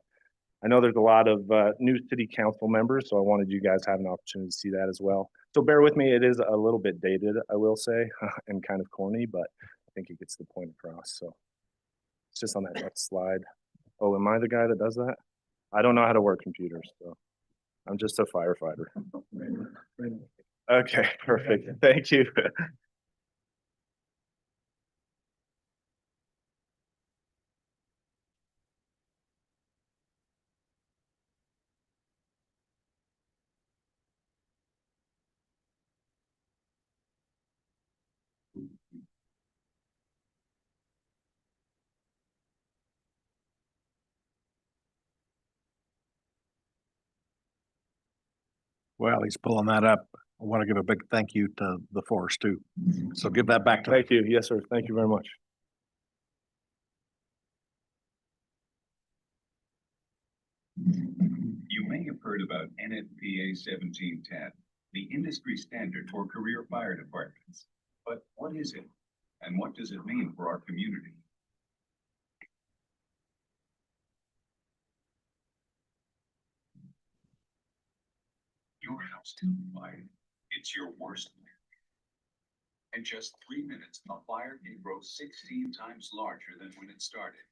I know there's a lot of new city council members, so I wanted you guys to have an opportunity to see that as well. So bear with me, it is a little bit dated, I will say, and kind of corny, but I think it gets the point across. So it's just on that next slide. Oh, am I the guy that does that? I don't know how to work computers, so I'm just a firefighter. Okay, perfect. Thank you. While he's pulling that up, I want to give a big thank you to the force too. So give that back to Thank you. Yes, sir. Thank you very much. You may have heard about NFPA 1710, the industry standard for career fire departments. But what is it? And what does it mean for our community? Your house to fire. It's your worst nightmare. In just 3 minutes, a fire can grow 16 times larger than when it started.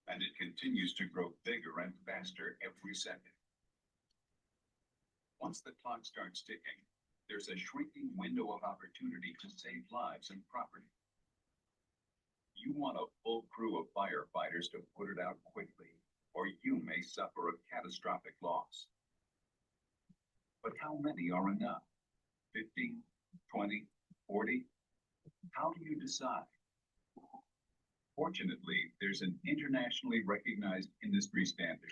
And it continues to grow bigger and faster every second. Once the clock starts ticking, there's a shrinking window of opportunity to save lives and property. You want a full crew of firefighters to put it out quickly, or you may suffer a catastrophic loss. But how many are enough? 50, 20, 40? How do you decide? Fortunately, there's an internationally recognized industry standard.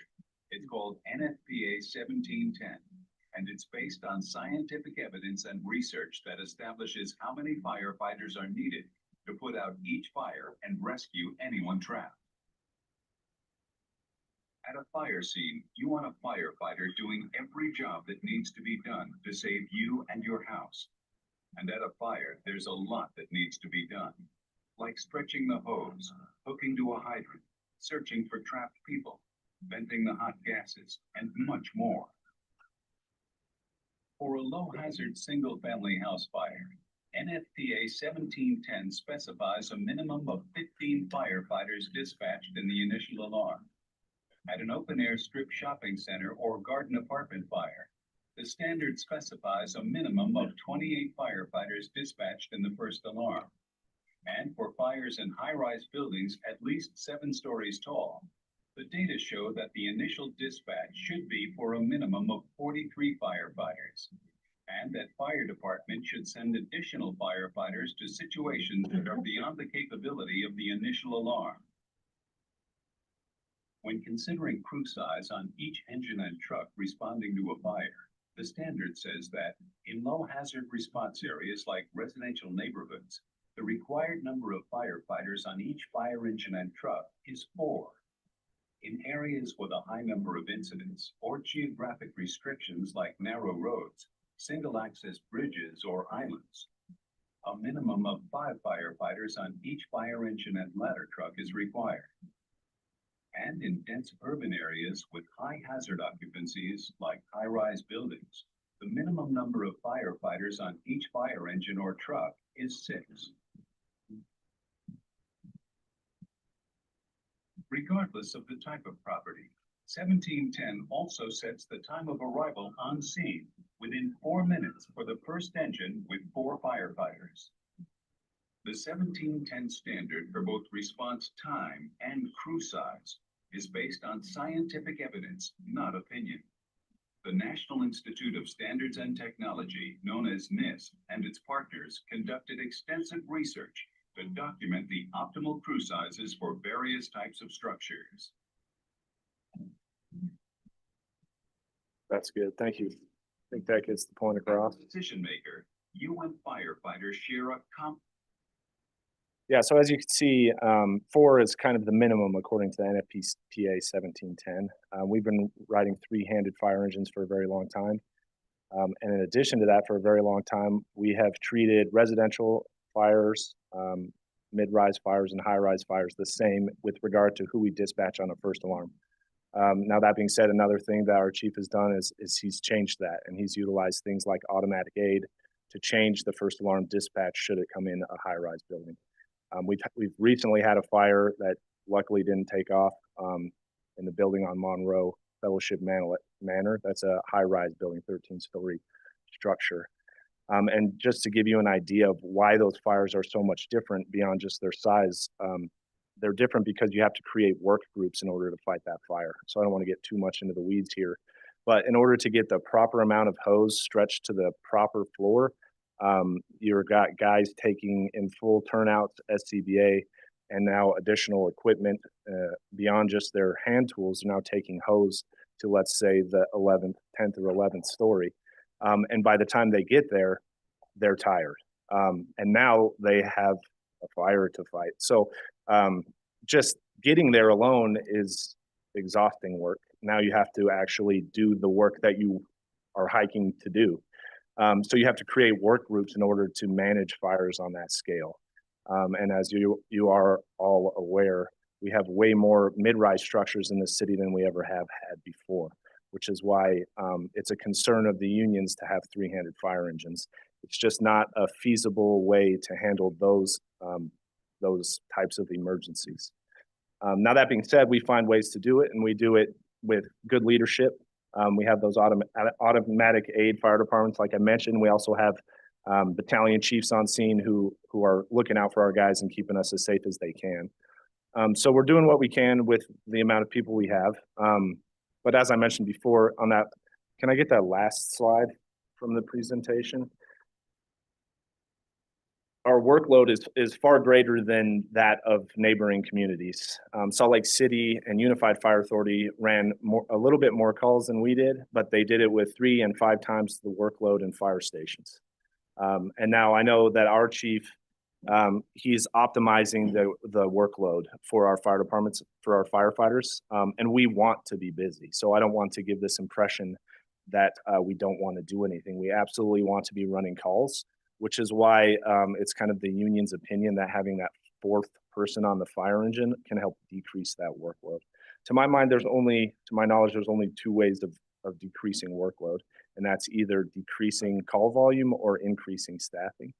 It's called NFPA 1710, and it's based on scientific evidence and research that establishes how many firefighters are needed to put out each fire and rescue anyone trapped. At a fire scene, you want a firefighter doing every job that needs to be done to save you and your house. And at a fire, there's a lot that needs to be done, like stretching the hose, hooking to a hydrant, searching for trapped people, venting the hot gases, and much more. For a low-hazard single-family house fire, NFPA 1710 specifies a minimum of 15 firefighters dispatched in the initial alarm. At an open-air strip shopping center or garden apartment fire, The standard specifies a minimum of 28 firefighters dispatched in the first alarm. And for fires in high-rise buildings at least 7 stories tall, the data show that the initial dispatch should be for a minimum of 43 firefighters, and that fire departments should send additional firefighters to situations that are beyond the capability of the initial alarm. When considering crew size on each engine and truck responding to a fire, the standard says that in low hazard response areas like residential neighborhoods, the required number of firefighters on each fire engine and truck is 4. In areas with a high number of incidents or geographic restrictions like narrow roads, single access bridges, or islands, a minimum of 5 firefighters on each fire engine and ladder truck is required. And in dense urban areas with high hazard occupancies like high-rise buildings, the minimum number of firefighters on each fire engine or truck is 6. Regardless of the type of property, 1710 also sets the time of arrival on scene within 4 minutes for the first engine with 4 firefighters. The 1710 standard for both response time and crew size is based on scientific evidence, not opinion. The National Institute of Standards and Technology, known as NIST, and its partners conducted extensive research to document the optimal crew sizes for various types of structures. That's good. Thank you. I think that gets the point across. Decision maker, you and firefighters share a Yeah, so as you can see, 4 is kind of the minimum according to the NFPA 1710. We've been riding 3-handed fire engines for a very long time. And in addition to that, for a very long time, we have treated residential fires, mid-rise fires, and high-rise fires the same with regard to who we dispatch on a first alarm. Now, that being said, another thing that our chief has done is he's changed that, and he's utilized things like automatic aid to change the first alarm dispatch should it come in a high-rise building. We've recently had a fire that luckily didn't take off in the building on Monroe, Fellowship Manor. That's a high-rise building, 13-story structure. And just to give you an idea of why those fires are so much different beyond just their size, they're different because you have to create work groups in order to fight that fire. So I don't want to get too much into the weeds here, but in order to get the proper amount of hose stretched to the proper floor, you've got guys taking in full turnouts, SCBA, and now additional equipment beyond just their hand tools, now taking hose to, let's say, the 11th, 10th, or 11th story. And by the time they get there, they're tired. And now they have a fire to fight. So just getting there alone is exhausting work. Now you have to actually do the work that you are hiking to do. So you have to create work groups in order to manage fires on that scale. And as you are all aware, we have way more mid-rise structures in the city than we ever have had before, which is why it's a concern of the unions to have 3-handed fire engines. It's just not a feasible way to handle those types of emergencies. Now, that being said, we find ways to do it, and we do it with good leadership. We have those automatic aid fire departments, like I mentioned. We also have battalion chiefs on scene who are looking out for our guys and keeping us as safe as they can. So we're doing what we can with the amount of people we have. But as I mentioned before on that, can I get that last slide from the presentation? Our workload is far greater than that of neighboring communities. Salt Lake City and Unified Fire Authority ran a little bit more calls than we did, but they did it with 3 and 5 times the workload in fire stations. And now I know that our chief, he's optimizing the workload for our fire departments, for our firefighters, and we want to be busy. So I don't want to give this impression that we don't want to do anything. We absolutely want to be running calls, which is why it's kind of the union's opinion that having that 4th person on the fire engine can help decrease that workload. To my mind, to my knowledge, there's only 2 ways of decreasing workload, and that's either decreasing call volume or increasing staffing.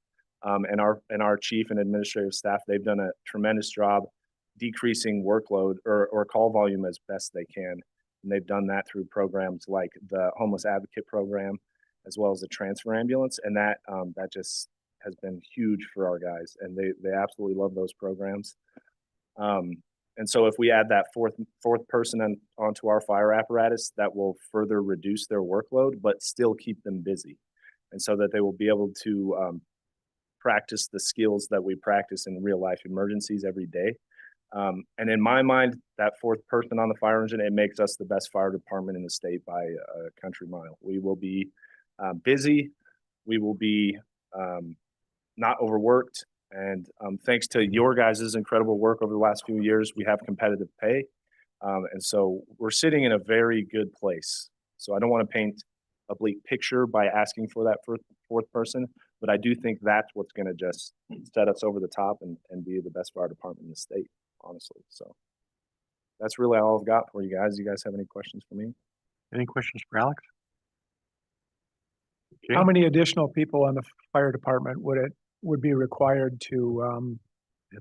And our chief and administrative staff, they've done a tremendous job decreasing workload or call volume as best they can. And they've done that through programs like the Homeless Advocate Program, as well as the Transfer Ambulance. And that just has been huge for our guys, and they absolutely love those programs. And so if we add that fourth person onto our fire apparatus, that will further reduce their workload, but still keep them busy. And so that they will be able to practice the skills that we practice in real life emergencies every day. And in my mind, that fourth person on the fire engine, it makes us the best fire department in the state by a country mile. We will be busy. We will be not overworked. And thanks to your guys' incredible work over the last few years, we have competitive pay. And so we're sitting in a very good place. So I don't want to paint a bleak picture by asking for that fourth person, but I do think that's what's going to just set us over the top and be the best fire department in the state, honestly. So that's really all I've got for you guys. You guys have any questions for me? Any questions for Alex? Okay. How many additional people on the fire department would be required to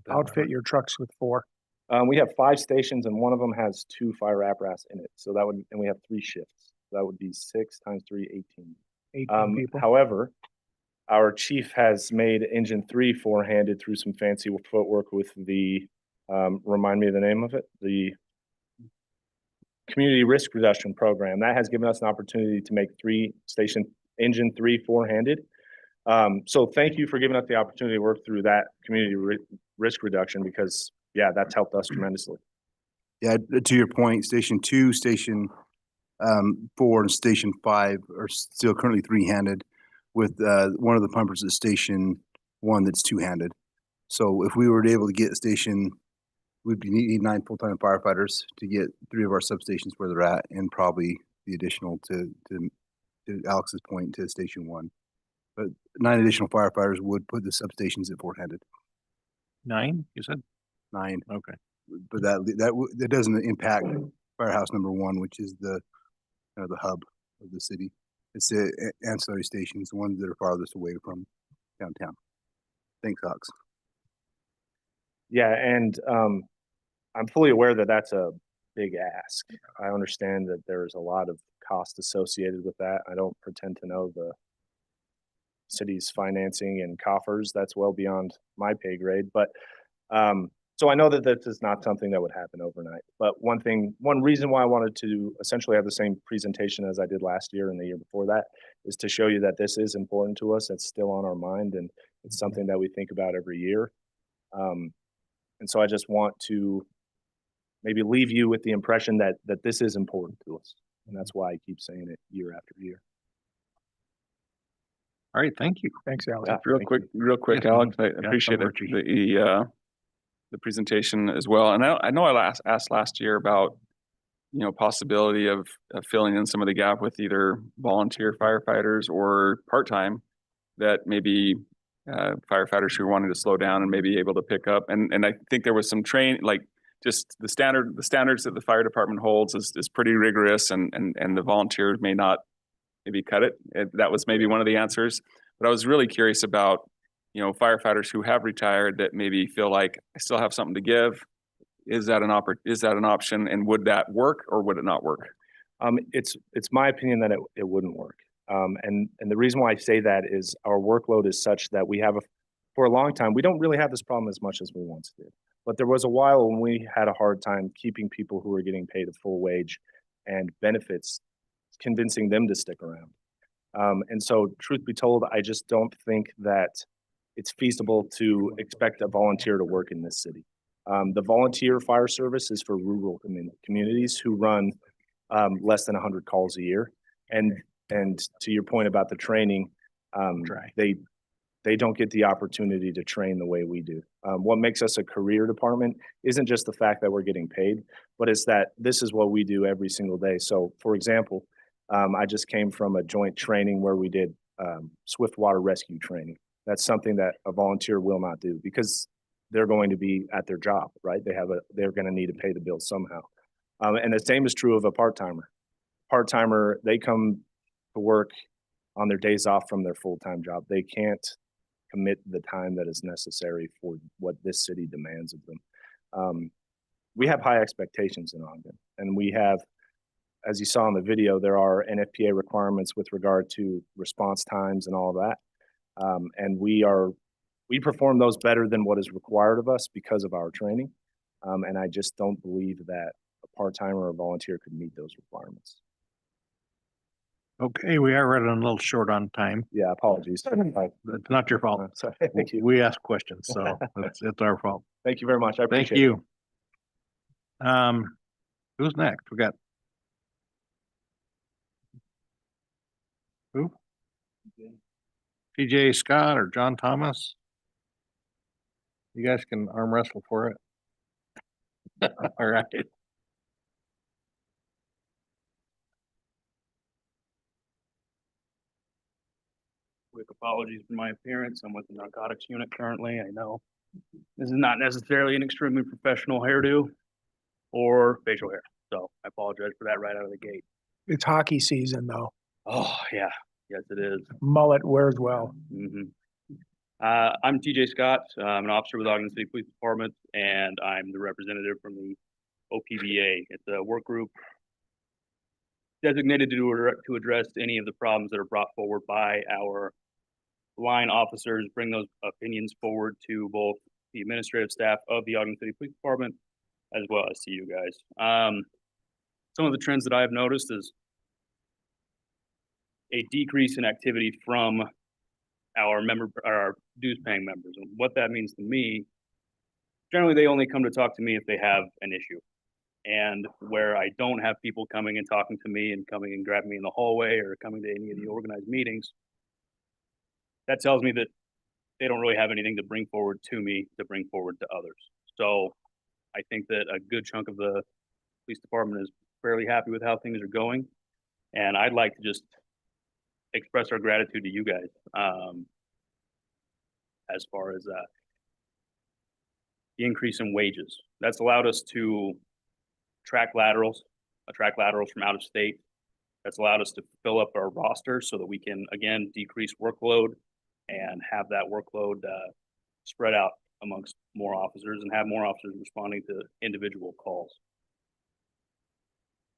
outfit your trucks with for? We have 5 stations, and one of them has 2 fire apparatus in it. So that would, and we have 3 shifts. That would be 6 times 3, 18. 18 people. However, our chief has made engine 3 four-handed through some fancy footwork with the, remind me of the name of it, the Community Risk Reduction Program. That has given us an opportunity to make engine 3 four-handed. So thank you for giving us the opportunity to work through that community risk reduction, because yeah, that's helped us tremendously. Yeah, to your point, Station 2, Station 4, and Station 5 are still currently 3-handed, with one of the pumpers at Station 1 that's 2-handed. So if we were able to get we'd need 9 full-time firefighters to get 3 of our substations where they're at, and probably the additional to Alex's point, to Station 1. But 9 additional firefighters would put the substations at 4-handed. 9, you said? 9. Okay. But that doesn't impact Firehouse number 1, which is the hub of the city. It's the ancillary stations, the ones that are farthest away from downtown. Thanks, Alex. Yeah, and I'm fully aware that that's a big ask. I understand that there's a lot of cost associated with that. I don't pretend to know the city's financing and coffers. That's well beyond my pay grade. But so I know that this is not something that would happen overnight. But one reason why I wanted to essentially have the same presentation as I did last year and the year before that is to show you that this is important to us. It's still on our mind, and it's something that we think about every year. And so I just want to maybe leave you with the impression that this is important to us. And that's why I keep saying it year after year. All right, thank you. Thanks, Alex. Yeah, real quick, Alex, I appreciate the presentation as well. And I know I asked last year about, possibility of filling in some of the gap with either volunteer firefighters or part-time, that maybe firefighters who wanted to slow down and maybe able to pick up. And I think there was some like just the standards that the fire department holds is pretty rigorous, and the volunteers may not maybe cut it. That was maybe one of the answers. But I was really curious about, firefighters who have retired that maybe feel like I still have something to give. Is that an option, and would that work or would it not work? It's my opinion that it wouldn't work. And the reason why I say that is our workload is such that we have for a long time, we don't really have this problem as much as we once did. But there was a while when we had a hard time keeping people who were getting paid a full wage and benefits, convincing them to stick around. And so truth be told, I just don't think that it's feasible to expect a volunteer to work in this city. The volunteer fire service is for rural communities who run less than 100 calls a year. And to your point about the training, they don't get the opportunity to train the way we do. What makes us a career department isn't just the fact that we're getting paid, but it's that this is what we do every single day. So for example, I just came from a joint training where we did swift water rescue training. That's something that a volunteer will not do because they're going to be at their job, right? They're going to need to pay the bill somehow. And the same is true of a part-timer. Part-timer, they come to work on their days off from their full-time job. They can't commit the time that is necessary for what this city demands of them. We have high expectations in Ogden, and we have as you saw in the video, there are NFPA requirements with regard to response times and all of that. And we perform those better than what is required of us because of our training. And I just don't believe that a part-timer or a volunteer could meet those requirements. Okay, we are running a little short on time. Yeah, apologies. It's not your fault. Sorry, thank you. We ask questions, so it's our fault. Thank you very much. I Thank appreciate it. you. Who's next? We got. Who? TJ Scott or John Thomas? You guys can arm wrestle for it. All right. Quick apologies for my appearance. I'm with the narcotics unit currently. I know this is not necessarily an extremely professional hairdo or facial hair. So I apologize for that right out of the gate. It's hockey season though. Oh, yeah. Yes, it is. Mullet wears well. I'm TJ Scott. I'm an officer with Ogden City Police Department, and I'm the representative from the OPBA. It's a work group designated to address any of the problems that are brought forward by our line officers, bring those opinions forward to both the administrative staff of the Ogden City Police Department, as well as to you guys. Some of the trends that I've noticed is a decrease in activity from our dues paying members. And what that means to me, generally they only come to talk to me if they have an issue. And where I don't have people coming and talking to me and coming and grabbing me in the hallway or coming to any of the organized meetings, that tells me that they don't really have anything to bring forward to me to bring forward to others. So I think that a good chunk of the police department is fairly happy with how things are going. And I'd like to just express our gratitude to you guys as far as the increase in wages. That's allowed us to attract laterals from out of state. That's allowed us to fill up our roster so that we can, again, decrease workload and have that workload spread out amongst more officers and have more officers responding to individual calls.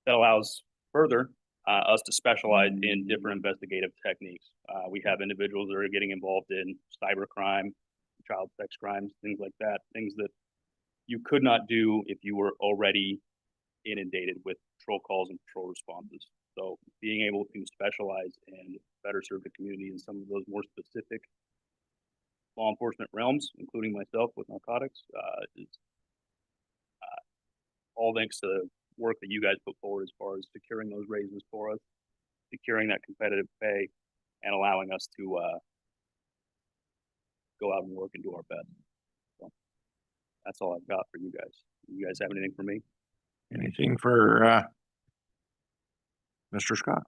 That allows further us to specialize in different investigative techniques. We have individuals that are getting involved in cybercrime, child sex crimes, things like that, things that you could not do if you were already inundated with patrol calls and patrol responses. So being able to specialize and better serve the community in some of those more specific law enforcement realms, including myself with narcotics, is all thanks to the work that you guys put forward as far as securing those raises for us, securing that competitive pay, and allowing us to go out and work and do our best. So that's all I've got for you guys. You guys have anything for me? Anything for Mr. Scott?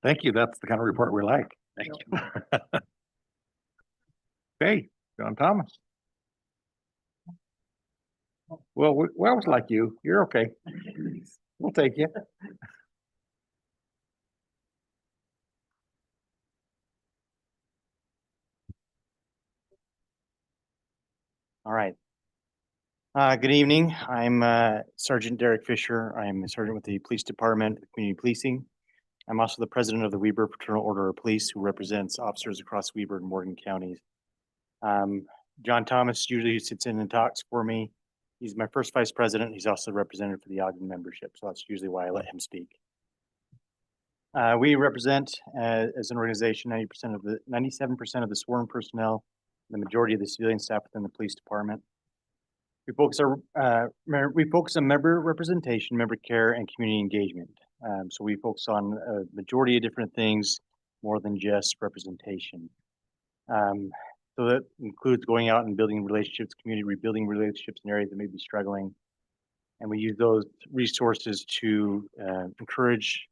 Thank you. That's the kind of report we like. Thank you. Okay, John Thomas. Well, we always like you. You're okay. We'll take you. All right. Good evening. I'm Sergeant Derek Fisher. I'm a sergeant with the Police Department of Community Policing. I'm also the president of the Weber Fraternal Order of Police, who represents officers across Weber and Morgan counties. John Thomas usually sits in and talks for me. He's my first vice president. He's also the representative for the Ogden membership, so that's usually why I let him speak. We represent, as an organization, 97% of the sworn personnel, the majority of the civilian staff within the police department. We focus on member representation, member care, and community engagement. So we focus on a majority of different things, more than just representation. So that includes going out and building relationships, community rebuilding relationships in areas that may be struggling. And we use those resources to encourage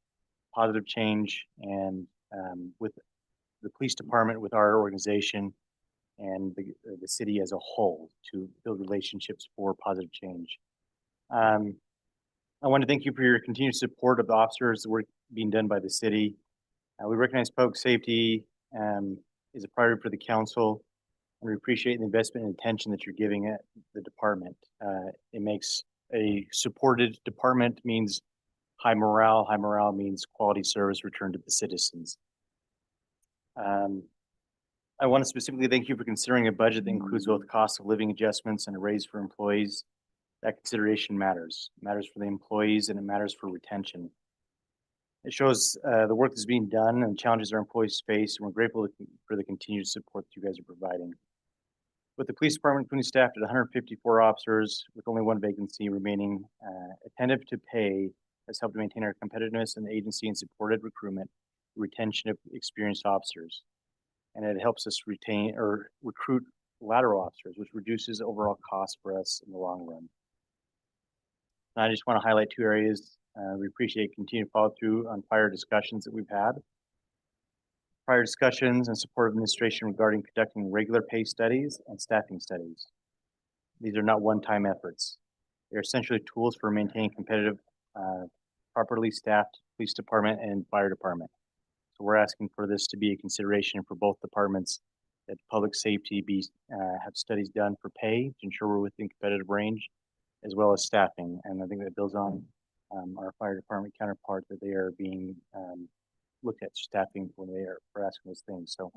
positive change and with the police department, with our organization, and the city as a whole to build relationships for positive change. I want to thank you for your continued support of the officers, the work being done by the city. We recognize public safety is a priority for the council, and we appreciate the investment and attention that you're giving at the department. It makes a supported department means high morale. High morale means quality service returned to the citizens. I want to specifically thank you for considering a budget that includes both cost of living adjustments and a raise for employees. That consideration matters. It matters for the employees and it matters for retention. It shows the work that's being done and challenges our employees face, and we're grateful for the continued support that you guys are providing. With the police department currently staffed at 154 officers with only one vacancy remaining, attentive to pay has helped to maintain our competitiveness in the agency and supported recruitment, retention of experienced officers. And it helps us retain or recruit lateral officers, which reduces overall cost for us in the long run. And I just want to highlight two areas. We appreciate continued follow through on prior discussions that we've had. Prior discussions and support of administration regarding conducting regular pay studies and staffing studies. These are not one-time efforts. They're essentially tools for maintaining competitive, properly staffed police department and fire department. So we're asking for this to be a consideration for both departments, that public safety have studies done for pay to ensure we're within competitive range, as well as staffing. And I think that builds on our fire department counterpart, that they are being looked at staffing when they are asking those things. So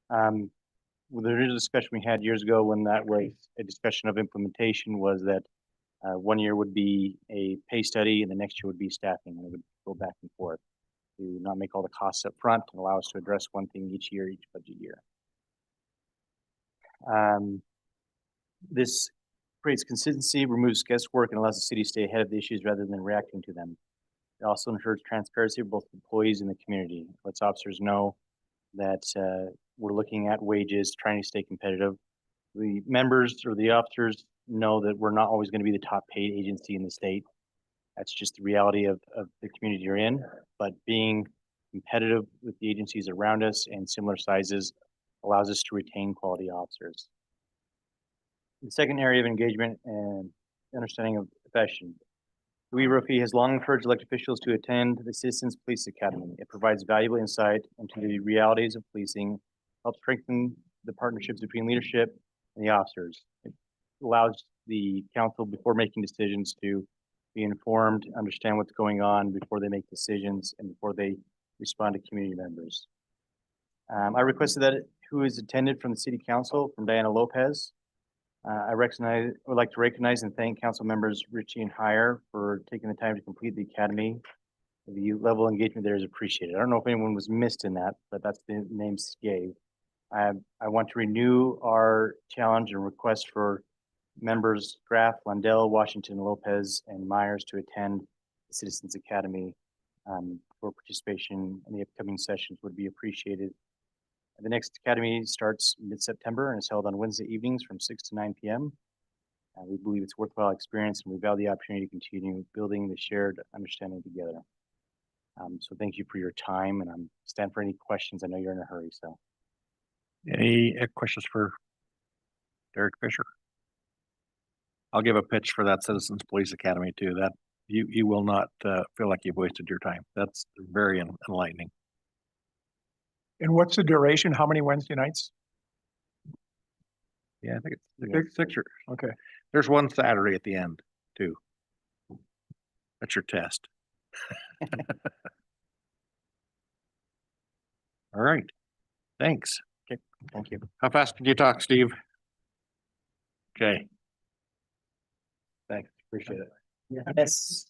well, there is a discussion we had years ago when that was a discussion of implementation, was that 1 year would be a pay study and the next year would be staffing, and it would go back and forth to not make all the costs up front and allow us to address one thing each year, each budget year. This creates consistency, removes guesswork, and allows the city to stay ahead of the issues rather than reacting to them. It also ensures transparency for both employees and the community. It lets officers know that we're looking at wages, trying to stay competitive. The members or the officers know that we're not always going to be the top paid agency in the state. That's just the reality of the community you're in. But being competitive with the agencies around us and similar sizes allows us to retain quality officers. The second area of engagement and understanding of profession. The WROFE has long encouraged elected officials to attend the Citizens Police Academy. It provides valuable insight into the realities of policing, helps strengthen the partnerships between leadership and the officers. It allows the council, before making decisions, to be informed, understand what's going on before they make decisions and before they respond to community members. I requested that who is attended from the City Council, from Diana Lopez. I would like to recognize and thank council members Richie and Heyer for taking the time to complete the academy. The level of engagement there is appreciated. I don't know if anyone was missed in that, but that's the name gave. I want to renew our challenge and request for members Graff, Lundell, Washington, Lopez, and Myers to attend the Citizens Academy for participation in the upcoming sessions would be appreciated. The next academy starts mid-September and is held on Wednesday evenings from 6 to 9 p.m. We believe it's a worthwhile experience, and we value the opportunity to continue building the shared understanding together. So thank you for your time, and I'm stand for any questions. I know you're in a hurry, so. Any questions for Derek Fisher? I'll give a pitch for that Citizens Police Academy too. That you will not feel like you've wasted your time. That's very enlightening. And what's the duration? How many Wednesday nights? Yeah, I think it's six or okay. There's one Saturday at the end too. That's your test. All right. Thanks. Okay. Thank you. How fast can you talk, Steve? Okay. Thanks. Appreciate it. Yes,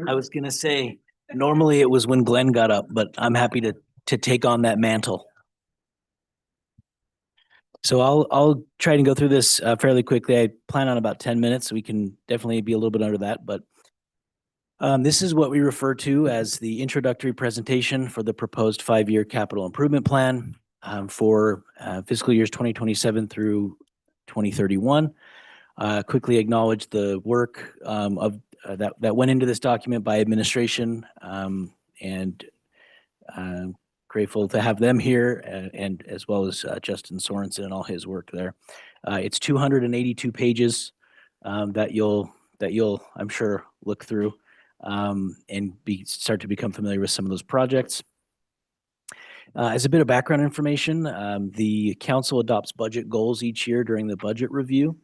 I was gonna say, normally it was when Glenn got up, but I'm happy to take on that mantle. So I'll try and go through this fairly quickly. I plan on about 10 minutes, so we can definitely be a little bit under that, but this is what we refer to as the introductory presentation for the proposed 5-year capital improvement plan for fiscal years 2027 through 2031. Quickly acknowledge the work that went into this document by administration, and grateful to have them here, and as well as Justin Sorensen and all his work there. It's 282 pages that you'll I'm sure look through and start to become familiar with some of those projects. As a bit of background information, the council adopts budget goals each year during the budget review.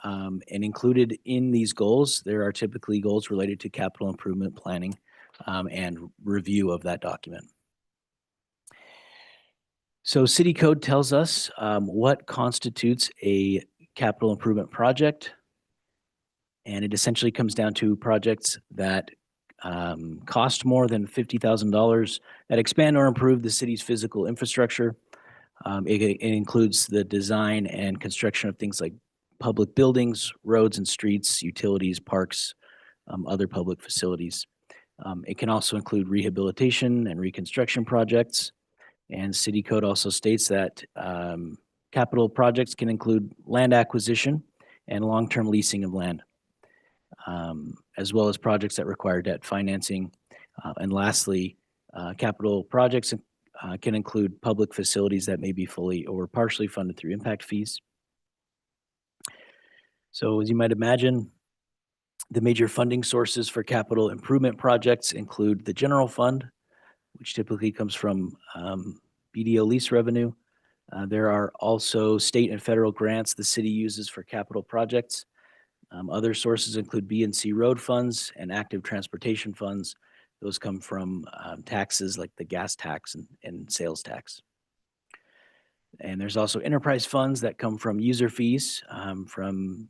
And included in these goals, there are typically goals related to capital improvement planning. and review of that document. So city code tells us what constitutes a capital improvement project. And it essentially comes down to projects that cost more than $50,000 that expand or improve the city's physical infrastructure. It includes the design and construction of things like public buildings, roads and streets, utilities, parks, other public facilities. It can also include rehabilitation and reconstruction projects. And city code also states that capital projects can include land acquisition and long-term leasing of land, as well as projects that require debt financing. And lastly, capital projects can include public facilities that may be fully or partially funded through impact fees. So as you might imagine, the major funding sources for capital improvement projects include the general fund, which typically comes from BDO lease revenue. There are also state and federal grants the city uses for capital projects. Other sources include B and C road funds and active transportation funds. Those come from taxes like the gas tax and sales tax. And there's also enterprise funds that come from user fees from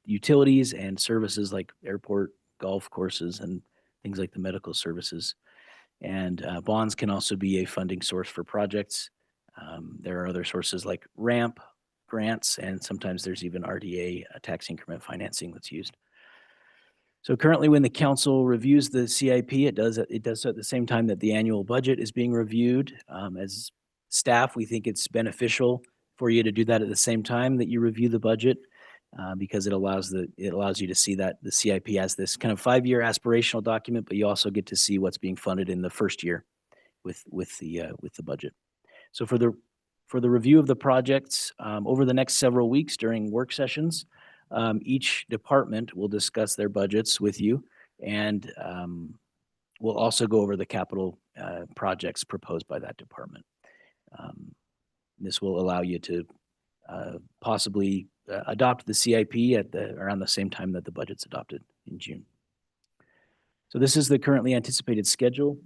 utilities and services like airport, golf courses, and things like the medical services. And bonds can also be a funding source for projects. There are other sources like RAMP, grants, and sometimes there's even RDA, tax increment financing that's used. So currently when the council reviews the CIP, it does so at the same time that the annual budget is being reviewed. As staff, we think it's beneficial for you to do that at the same time that you review the budget because it allows you to see that the CIP has this kind of 5-year aspirational document, but you also get to see what's being funded in the first year with the budget. So for the review of the projects over the next several weeks during work sessions, each department will discuss their budgets with you, and we'll also go over the capital projects proposed by that department. This will allow you to possibly adopt the CIP around the same time that the budget's adopted in June. So this is the currently anticipated schedule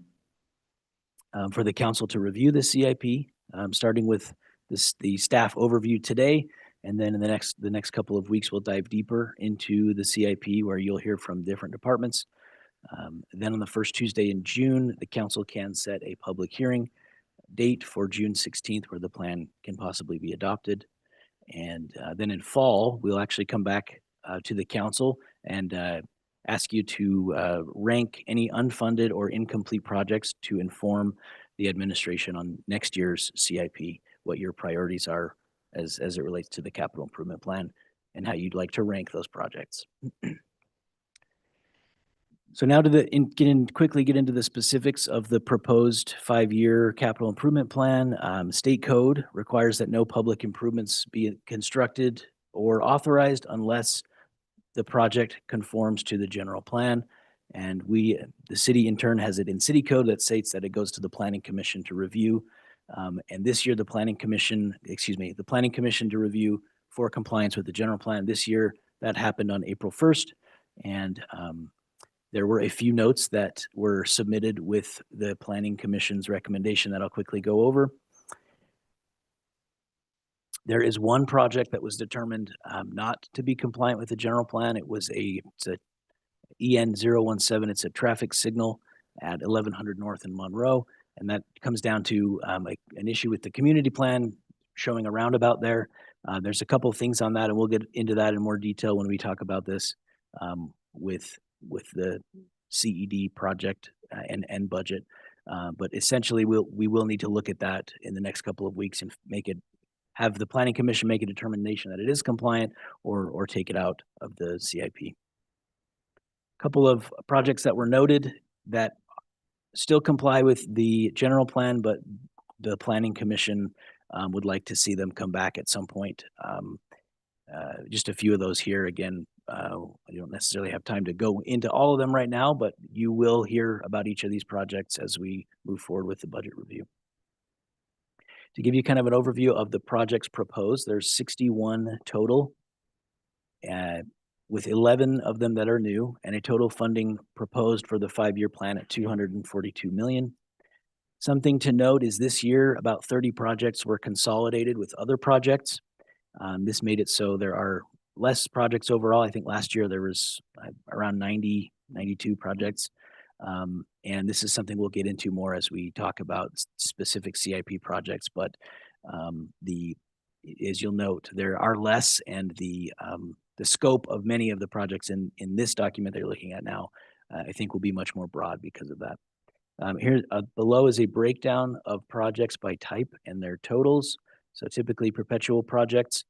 for the council to review the CIP, starting with the staff overview today. And then in the next couple of weeks, we'll dive deeper into the CIP where you'll hear from different departments. Then on the first Tuesday in June, the council can set a public hearing date for June 16th where the plan can possibly be adopted. And then in fall, we'll actually come back to the council and ask you to rank any unfunded or incomplete projects to inform the administration on next year's CIP, what your priorities are as it relates to the capital improvement plan and how you'd like to rank those projects. So now to quickly get into the specifics of the proposed 5-year capital improvement plan. State code requires that no public improvements be constructed or authorized unless the project conforms to the general plan. And the city in turn has it in city code that states that it goes to the planning commission to review. And this year, the planning commission to review for compliance with the general plan. This year, that happened on April 1st. And there were a few notes that were submitted with the Planning Commission's recommendation that I'll quickly go over. There is one project that was determined not to be compliant with the general plan. It's a EN 017. It's a traffic signal at 1100 North in Monroe. And that comes down to an issue with the community plan showing a roundabout there. There's a couple of things on that, and we'll get into that in more detail when we talk about this with the CED project and budget. But essentially, we will need to look at that in the next couple of weeks and have the Planning Commission make a determination that it is compliant or take it out of the CIP. A couple of projects that were noted that still comply with the general plan, but the Planning Commission would like to see them come back at some point. Just a few of those here. Again, I don't necessarily have time to go into all of them right now, but you will hear about each of these projects as we move forward with the budget review. To give you kind of an overview of the projects proposed, there's 61 total. with 11 of them that are new and a total funding proposed for the 5-year plan at 242 million. Something to note is this year, about 30 projects were consolidated with other projects. This made it so there are less projects overall. I think last year there was around 92 projects. And this is something we'll get into more as we talk about specific CIP projects. But as you'll note, there are less, and the scope of many of the projects in this document that you're looking at now, I think will be much more broad because of that. Here below is a breakdown of projects by type and their totals. So typically perpetual projects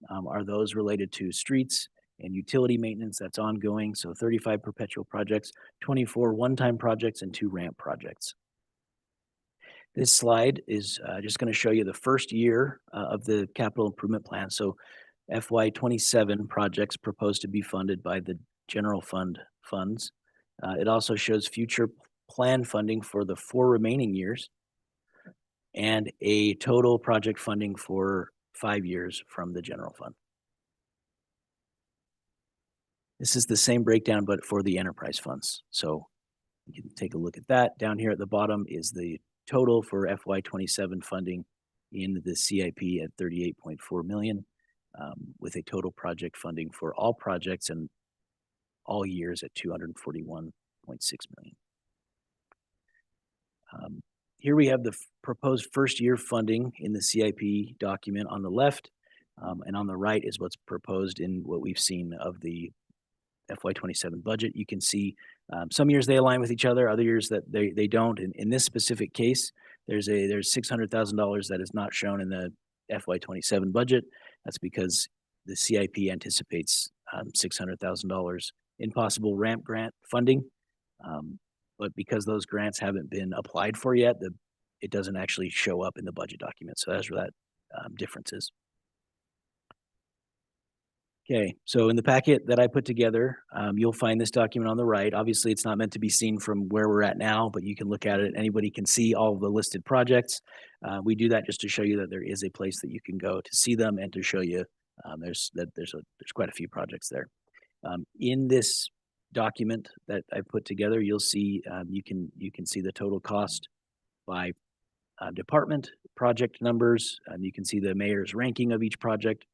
are those related to streets and utility maintenance that's ongoing. So 35 perpetual projects, 24 one-time projects, and 2 ramp projects. This slide is just going to show you the first year of the capital improvement plan. So FY27 projects proposed to be funded by the general fund funds. It also shows future plan funding for the 4 remaining years and a total project funding for 5 years from the general fund. This is the same breakdown, but for the enterprise funds. So you can take a look at that. Down here at the bottom is the total for FY27 funding in the CIP at 38.4 million, with a total project funding for all projects and all years at 241.6 million. Here we have the proposed first year funding in the CIP document on the left, and on the right is what's proposed in what we've seen of the FY27 budget. You can see some years they align with each other, other years that they don't. In this specific case, there's $600,000 that is not shown in the FY27 budget. That's because the CIP anticipates $600,000 in possible ramp grant funding. But because those grants haven't been applied for yet, it doesn't actually show up in the budget document. So that's where that difference is. Okay, so in the packet that I put together, you'll find this document on the right. Obviously, it's not meant to be seen from where we're at now, but you can look at it. Anybody can see all of the listed projects. We do that just to show you that there is a place that you can go to see them and to show you there's quite a few projects there. In this document that I put together, you'll see you can see the total cost by department, project numbers. You can see the mayor's ranking of each project,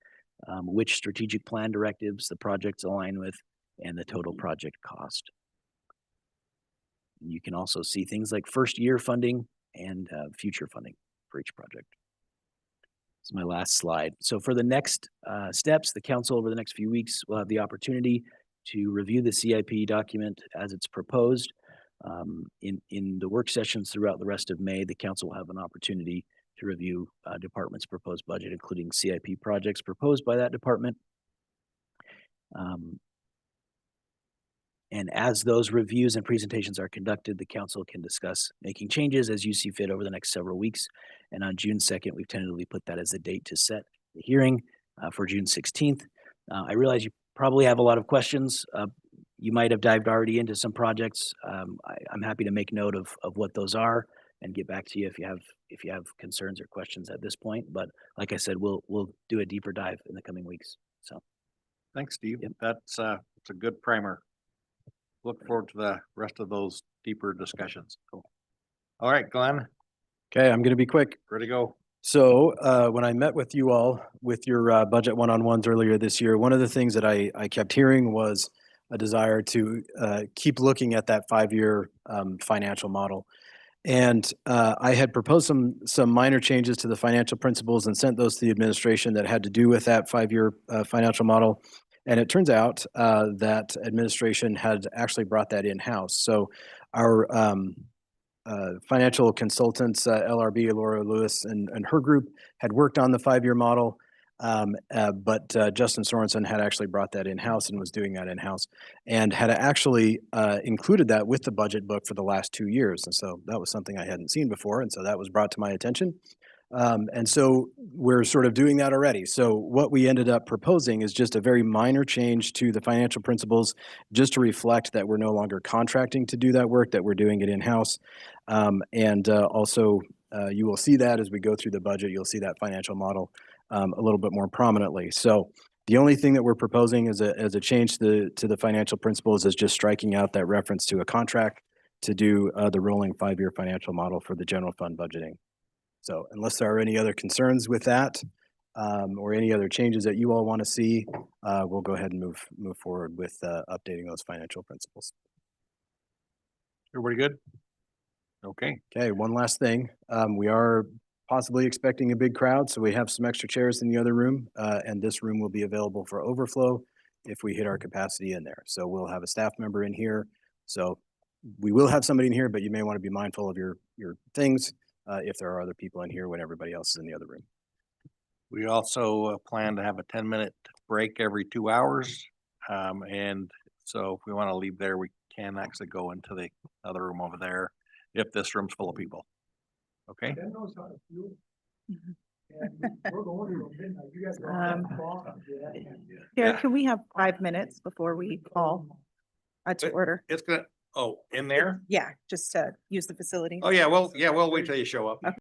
which strategic plan directives the projects align with, and the total project cost. You can also see things like first year funding and future funding for each project. This is my last slide. So for the next steps, the council over the next few weeks will have the opportunity to review the CIP document as it's proposed. In the work sessions throughout the rest of May, the council will have an opportunity to review department's proposed budget, including CIP projects proposed by that department. And as those reviews and presentations are conducted, the council can discuss making changes as you see fit over the next several weeks. And on June 2nd, we've tentatively put that as the date to set the hearing for June 16th. I realize you probably have a lot of questions. You might have dived already into some projects. I'm happy to make note of what those are and get back to you if you have concerns or questions at this point. But like I said, we'll do a deeper dive in the coming weeks. So, thanks, Steve. Yep. That's it's a good primer. Look forward to the rest of those deeper discussions. Cool. All right, Glenn. Okay, I'm going to be quick. Ready to go. So when I met with you all with your budget one-on-ones earlier this year, one of the things that I kept hearing was a desire to keep looking at that 5-year financial model. And I had proposed some minor changes to the financial principles and sent those to the administration that had to do with that 5-year financial model. And it turns out that administration had actually brought that in-house. So our financial consultants, LRB, Laura Lewis, and her group had worked on the 5-year model. But Justin Sorensen had actually brought that in-house and was doing that in-house and had actually included that with the budget book for the last 2 years. And so that was something I hadn't seen before. And so that was brought to my attention. And so we're sort of doing that already. So what we ended up proposing is just a very minor change to the financial principles, just to reflect that we're no longer contracting to do that work, that we're doing it in-house. And also you will see that as we go through the budget, you'll see that financial model a little bit more prominently. So The only thing that we're proposing as a change to the financial principles is just striking out that reference to a contract to do the rolling 5-year financial model for the general fund budgeting. So unless there are any other concerns with that, or any other changes that you all want to see, we'll go ahead and move forward with updating those financial principles. Everybody good? Okay. Okay, one last thing. We are possibly expecting a big crowd, so we have some extra chairs in the other room, and this room will be available for overflow if we hit our capacity in there. So we'll have a staff member in here. So we will have somebody in here, but you may want to be mindful of your things if there are other people in here when everybody else is in the other room. We also plan to have a 10-minute break every 2 hours. And so if we want to leave there, we can actually go into the other room over there if this room's full of people. Okay? Ben knows how to fuel. And we're going to midnight. You guys are Yeah, can we have 5 minutes before we call to order? It's gonna, oh, in there? Yeah, just to use the facility. Oh, yeah, well, we'll wait till you show up.